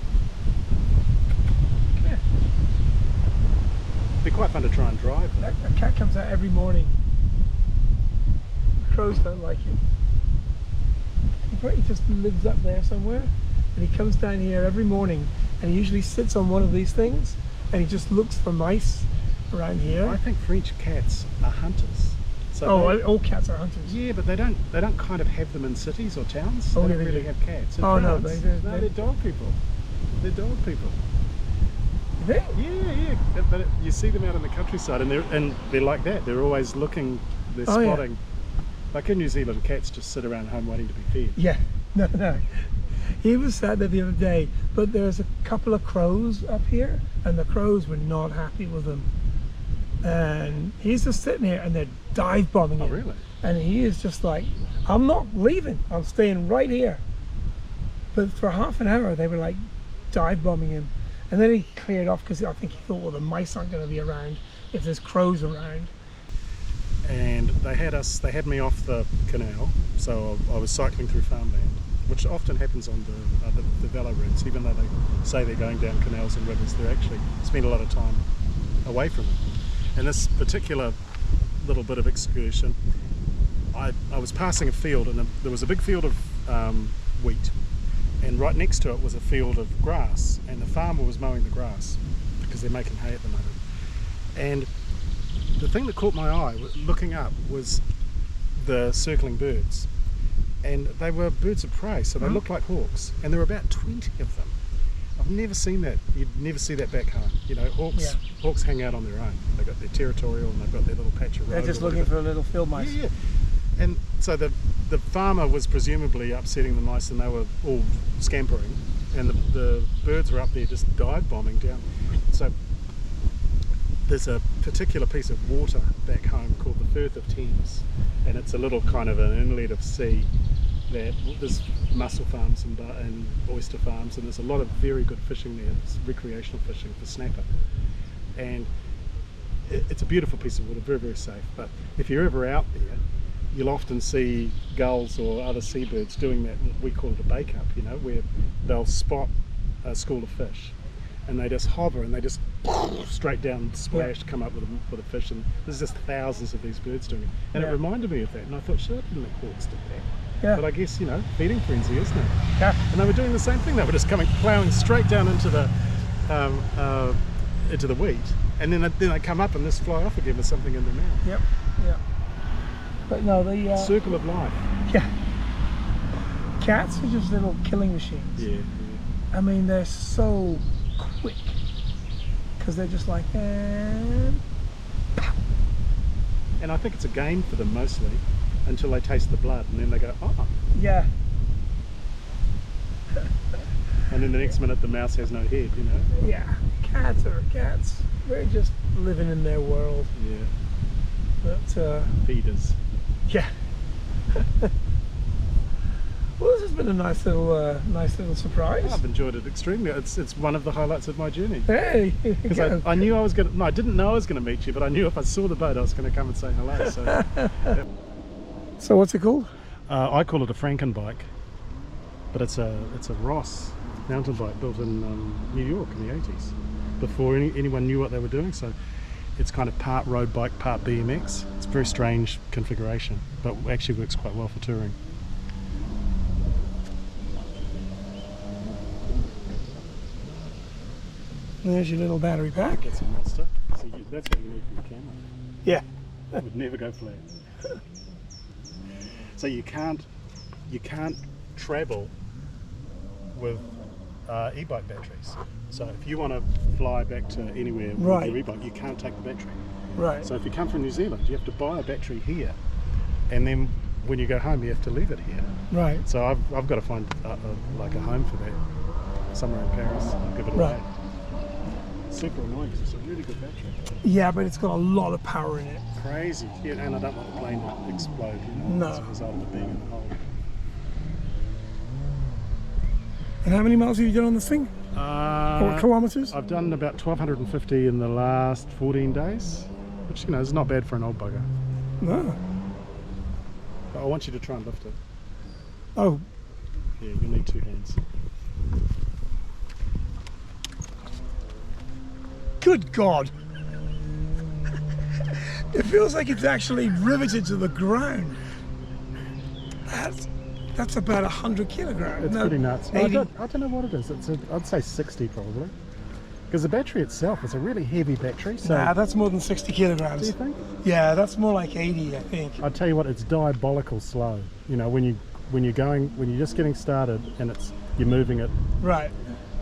Speaker 1: Come here.
Speaker 2: It'd be quite fun to try and drive.
Speaker 1: A cat comes out every morning. Crows don't like it. He just lives up there somewhere, and he comes down here every morning, and he usually sits on one of these things, and he just looks for mice around here.
Speaker 2: I think French cats are hunters. So
Speaker 1: all cats are hunters.
Speaker 2: Yeah, but they don't kind of have them in cities or towns.
Speaker 1: Oh,
Speaker 2: They
Speaker 1: yeah,
Speaker 2: don't
Speaker 1: they
Speaker 2: really
Speaker 1: do.
Speaker 2: have cats. In
Speaker 1: Oh, no,
Speaker 2: France,
Speaker 1: they're
Speaker 2: dog people. They're dog people.
Speaker 1: They?
Speaker 2: Yeah. But you see them out in the countryside, and they're like that. They're always looking. They're
Speaker 1: Oh, yeah.
Speaker 2: spotting. Like in New Zealand, cats just sit around home waiting to be fed.
Speaker 1: Yeah. No. He was sad there the other day, but there's a couple of crows up here, and the crows were not happy with him. And he's just sitting here, and they're dive bombing
Speaker 2: Oh,
Speaker 1: him.
Speaker 2: really?
Speaker 1: And he is just like, I'm not leaving. I'm staying right here. But for half an hour, they were like dive bombing him. And then he cleared off because I think he thought, well, the mice aren't going to be around if there's crows around.
Speaker 2: And they had me off the canal, so I was cycling through farmland, which often happens on the velo routes. Even though they say they're going down canals and rivers, they're actually spend a lot of time away from them. And this particular little bit of excursion, I was passing a field, and there was a big field of wheat, and right next to it was a field of grass, and the farmer was mowing the grass because they're making hay at the moment. And the thing that caught my eye looking up was the circling birds, and they were birds of prey, so they looked like hawks, and there were about 20 of them. I've never seen that. You'd never see that back home. You know, hawks hang out on their own. They've got their territorial, and they've got their little patch of road.
Speaker 1: They're just looking for a little field mice.
Speaker 2: Yeah. And so the farmer was presumably upsetting the mice, and they were all scampering, and the birds were up there just dive bombing down. So there's a particular piece of water back home called the Firth of Thames, and it's a little kind of an inlet of sea that there's mussel farms and oyster farms, and there's a lot of very good fishing there. It's recreational fishing for snapper, and it's a beautiful piece of water, very, very safe. But if you're ever out there, you'll often see gulls or other seabirds doing that, we call it a bake up, you know, where they'll spot a school of fish and they just hover and they just straight down splash, come up with a fish, and there's just thousands of these birds doing it. And it reminded me of that, and I thought, sure, I didn't think hawks did that.
Speaker 1: Yeah.
Speaker 2: But I guess, you know, feeding frenzy, isn't it?
Speaker 1: Yeah.
Speaker 2: And they were doing the same thing. They were just ploughing straight down into the wheat, and then they come up and just fly off again with something in their mouth.
Speaker 1: Yep. But no, the
Speaker 2: Circle of life.
Speaker 1: Yeah. Cats are just little killing machines.
Speaker 2: Yeah.
Speaker 1: I mean, they're so quick because they're just like,
Speaker 2: And I think it's a game for them mostly until they taste the blood, and then they go, oh.
Speaker 1: yeah.
Speaker 2: And then the next minute the mouse has no head, you know.
Speaker 1: Yeah. Cats are cats. They're just living in their world.
Speaker 2: Yeah.
Speaker 1: But
Speaker 2: feeders.
Speaker 1: yeah. Well, this has been a nice little surprise.
Speaker 2: I've enjoyed it extremely. It's one of the highlights of my journey.
Speaker 1: Hey,
Speaker 2: Because I knew I was going to, no, I didn't know I was going to meet you, but I knew if I saw the boat I was going to come and say hello. So, yeah.
Speaker 1: So what's it called?
Speaker 2: I call it a Frankenbike, but it's a Ross mountain bike built in New York in the 80s, before anyone knew what they were doing. So it's kind of part road bike, part BMX. It's a very strange configuration, but actually works quite well for touring.
Speaker 1: There's your little battery pack.
Speaker 2: That's a monster. So that's what you need from the camera.
Speaker 1: Yeah.
Speaker 2: It would never go flat. So you can't travel with e-bike batteries. So if you want to fly back to anywhere with your e-bike, you can't take the battery.
Speaker 1: Right.
Speaker 2: So if you come from New Zealand, you have to buy a battery here, and then when you go home, you have to leave it here.
Speaker 1: Right.
Speaker 2: So I've got to find like a home for that somewhere in Paris and give it away. super annoying because it's a really good battery.
Speaker 1: Yeah, but it's got a lot of power in it.
Speaker 2: Crazy. Yeah, and I don't want the plane to explode, you know,
Speaker 1: No.
Speaker 2: as a result of it being in the hole.
Speaker 1: And how many miles have you done on this thing? Or kilometers?
Speaker 2: I've done about 1,250 in the last 14 days, which, you know, is not bad for an old bugger.
Speaker 1: No.
Speaker 2: But I want you to try and lift it.
Speaker 1: Oh,
Speaker 2: Yeah, you'll need 2 hands.
Speaker 1: good God. It feels like it's actually riveted to the ground. That's about 100 kilograms.
Speaker 2: It's
Speaker 1: No,
Speaker 2: pretty nuts. No,
Speaker 1: 80.
Speaker 2: I don't know what it is. I'd say 60 probably. Because the battery itself is a really heavy battery. So
Speaker 1: Nah, that's more than 60 kilograms.
Speaker 2: do you think?
Speaker 1: Yeah, that's more like 80, I think.
Speaker 2: I'd tell you what, it's diabolical slow. You know, when you're just getting started and you're moving it
Speaker 1: Right.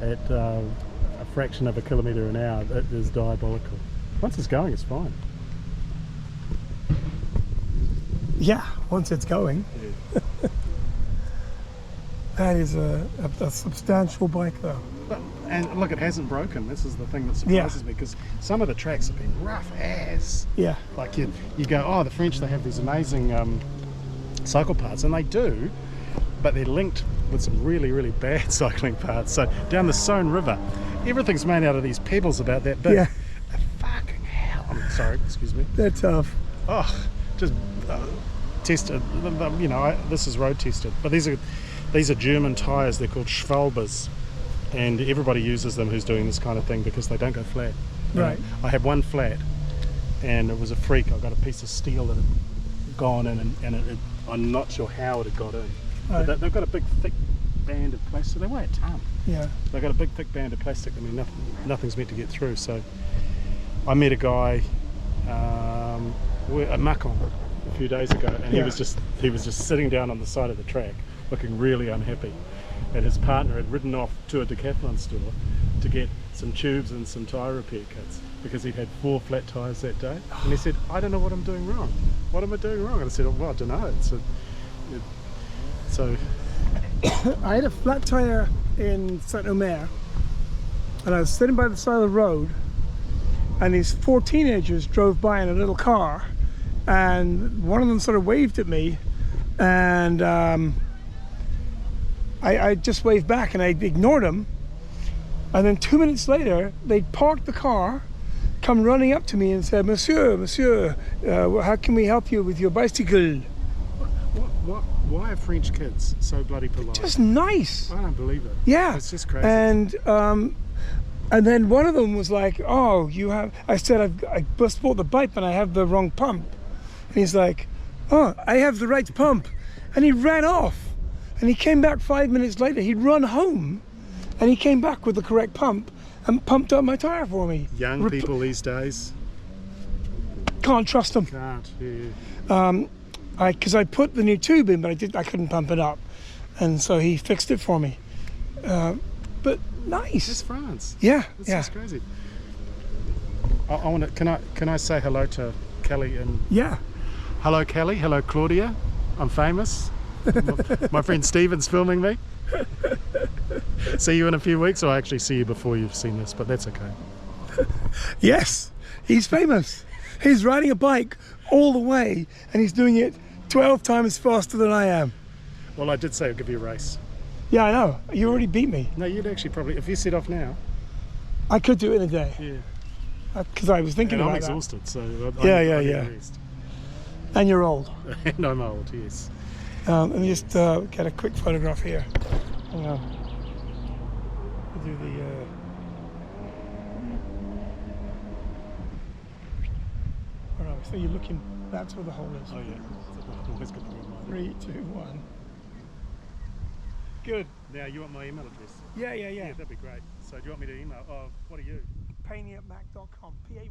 Speaker 2: at a fraction of a kilometre an hour, it is diabolical. Once it's going, it's fine.
Speaker 1: Yeah, once it's going.
Speaker 2: Yeah.
Speaker 1: That is a substantial bike, though.
Speaker 2: And look, it hasn't broken. This is the thing that surprises me, because some of the tracks have been rough as.
Speaker 1: Yeah.
Speaker 2: Like you go, oh, the French, they have these amazing cycle parts, and they do, but they're linked with some really, really bad cycling parts. So down the Saône River, everything's made out of these pebbles about that big.
Speaker 1: Yeah.
Speaker 2: Fucking hell. I'm sorry, excuse me.
Speaker 1: They're tough.
Speaker 2: Oh, just tested. You know, this is road tested, but these are German tyres. They're called Schwalbes, and everybody uses them who's doing this kind of thing because they don't go flat.
Speaker 1: Right.
Speaker 2: I had one flat, and it was a freak. I got a piece of steel that had gone in, and I'm not sure how it had got in.
Speaker 1: Right.
Speaker 2: But they've got a big thick band of plastic. They weigh a ton.
Speaker 1: Yeah.
Speaker 2: They've got a big thick band of plastic. I mean, nothing's meant to get through. So I met a guy at Macon a few days ago, and
Speaker 1: Yeah.
Speaker 2: he was just sitting down on the side of the track looking really unhappy, and his partner had ridden off to a Decathlon store to get some tubes and some tyre repair kits because he'd had 4 flat tyres that day, and he said, I don't know what I'm doing wrong. What am I doing wrong? And I said, well, I don't know. So
Speaker 1: I had a flat tire in Saint-Omer, and I was sitting by the side of the road, and these 4 teenagers drove by in a little car, and one of them sort of waved at me, and I just waved back, and I ignored him. And then 2 minutes later, they parked the car, come running up to me and said, Monsieur, how can we help you with your bicycle?
Speaker 2: why are French kids so bloody polite?
Speaker 1: Just nice.
Speaker 2: I don't believe it.
Speaker 1: Yeah.
Speaker 2: It's just crazy.
Speaker 1: And then one of them was like, oh, you have, I said, I just bought the bike and I have the wrong pump. And he's like, oh, I have the right pump. And he ran off. And he came back 5 minutes later. He'd run home and he came back with the correct pump and pumped up my tire for me.
Speaker 2: Young people these days
Speaker 1: Can't trust them.
Speaker 2: can't. Yeah.
Speaker 1: Because I put the new tube in, but I couldn't pump it up. And so he fixed it for me. But nice.
Speaker 2: It's France.
Speaker 1: Yeah,
Speaker 2: It's
Speaker 1: yeah.
Speaker 2: just crazy. I want to. Can I say hello to Kelly and
Speaker 1: Yeah.
Speaker 2: hello Kelly, hello Claudia. I'm famous. My friend Steven's filming me. See you in a few weeks, or I actually see you before you've seen this, but that's okay.
Speaker 1: Yes, he's famous. He's riding a bike all the way, and he's doing it 12 times faster than I am.
Speaker 2: Well, I did say I'll give you a race.
Speaker 1: Yeah, I know. You already beat me.
Speaker 2: No, you'd actually probably, if you set off now.
Speaker 1: I could do it in a day.
Speaker 2: Yeah.
Speaker 1: Because I was thinking
Speaker 2: And I'm
Speaker 1: about that.
Speaker 2: exhausted, so
Speaker 1: Yeah.
Speaker 2: I need a rest.
Speaker 1: And you're old.
Speaker 2: And I'm old, yes.
Speaker 1: Let me just get a quick photograph here. Hang on. We'll do the. Oh no, so you're looking. That's where the hole is.
Speaker 2: Oh yeah. I'm always good to remind.
Speaker 1: 3, 2, 1. Good.
Speaker 2: Now, you want my email address?
Speaker 1: Yeah.
Speaker 2: Yeah, that'd be great. So do you want me to email? Oh, what are you?
Speaker 1: Payneatmac.com. PAY